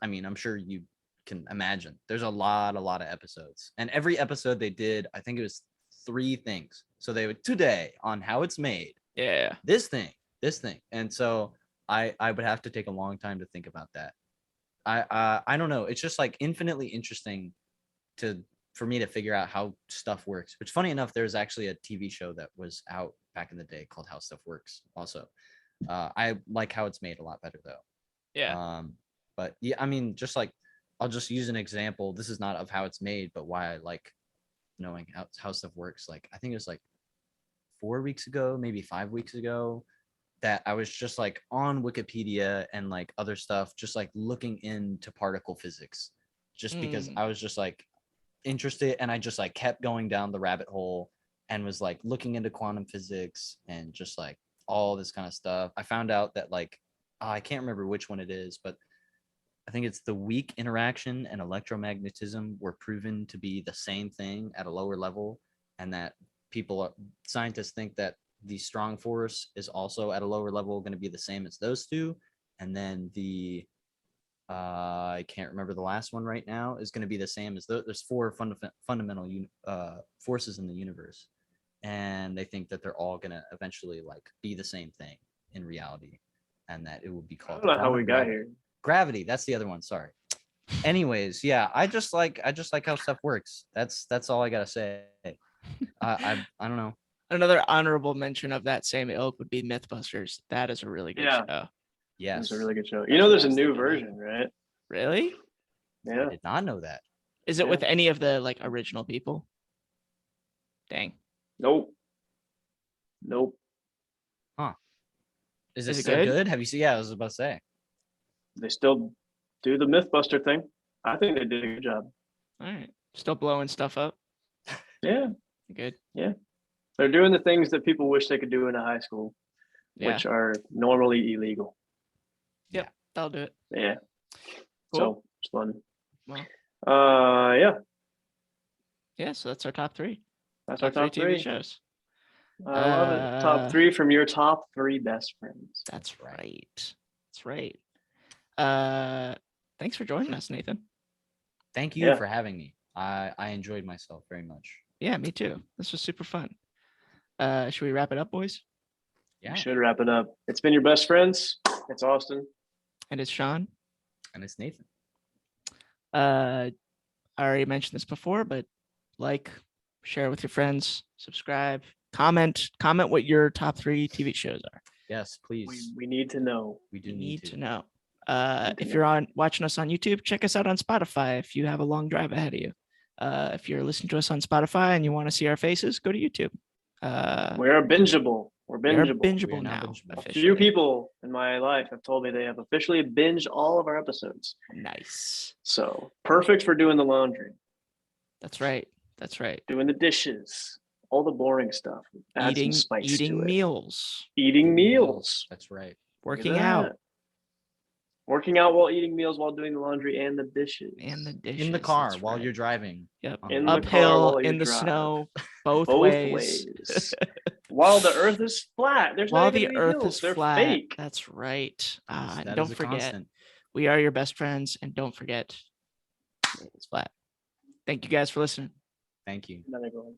I'm sure you can imagine. There's a lot of episodes, and every episode they did, I think it was 3 things. So they would today on How It's Made. Yeah. This thing, and so I would have to take a long time to think about that. I don't know. It's just like infinitely interesting for me to figure out how stuff works. Which, funny enough, there's actually a TV show that was out back in the day called How Stuff Works. Also, I like how it's made a lot better though. Yeah. But yeah, I mean, just like I'll just use an example. This is not of how it's made, but why I like knowing how stuff works. Like I think it was like 4 weeks ago, maybe 5 weeks ago, that I was just like on Wikipedia and like other stuff, just like looking into particle physics, just because I was just like interested, and I just like kept going down the rabbit hole and was like looking into quantum physics and just like all this kind of stuff. I found out that like I can't remember which one it is, but I think it's the weak interaction and electromagnetism were proven to be the same thing at a lower level, and that scientists think that the strong force is also at a lower level going to be the same as those two, and then the I can't remember the last one right now is going to be the same as there's four fundamental forces in the universe, and they think that they're all going to eventually like be the same thing in reality, and that it will be I called don't know how we got here. gravity. That's the other one. Sorry. Anyways, yeah, I just like how stuff works. That's all I gotta say. I don't know. Another honorable mention of that same ilk would be Mythbusters. That is a really good show. Yes, it's a really good show. You know, there's a new version, right? Really? Yeah. I did not know that. Is it with any of the like original people? Dang. Nope. Huh. Is it it still good? good? Have you seen? Yeah, I was about to say. They still do the Mythbuster thing. I think they did a good job. All right. Still blowing stuff up. Yeah. Good. Yeah. They're doing the things that people wish they could do in a high school, which are normally illegal. Yep. That'll do it. Yeah. Cool. So it's fun. Well. Yeah. Yeah. So that's our top three. That's our top three TV shows. I love it. Top three from your top three best friends. That's right. That's right. Thanks for joining us, Nathan. Thank you for having me. I enjoyed myself very much. Yeah, me too. This was super fun. Should we wrap it up, boys? Yeah. We should wrap it up. It's been your best friends. It's Austin. And it's Sean. And it's Nathan. I already mentioned this before, but like, share with your friends, subscribe, comment what your top three TV shows are. Yes, please. We need to know. We do need to know. If you're watching us on YouTube, check us out on Spotify if you have a long drive ahead of you. If you're listening to us on Spotify and you want to see our faces, go to YouTube. We're bingeable. We're bingeable now. A few people in my life have told me they have officially binged all of our episodes. Nice. So perfect for doing the laundry. That's right. Doing the dishes, all the boring stuff. Eating meals. Eating meals. That's right. Working out. Working out while eating meals, while doing the laundry and the dishes. In the car while you're driving. Yep. Uphill, in the snow, both ways. While the earth is flat. While the earth is flat. Fake. That's right. That don't is a forget, constant. we are your best friends. And don't forget, it's flat. Thank you guys for listening. Thank you. Another one.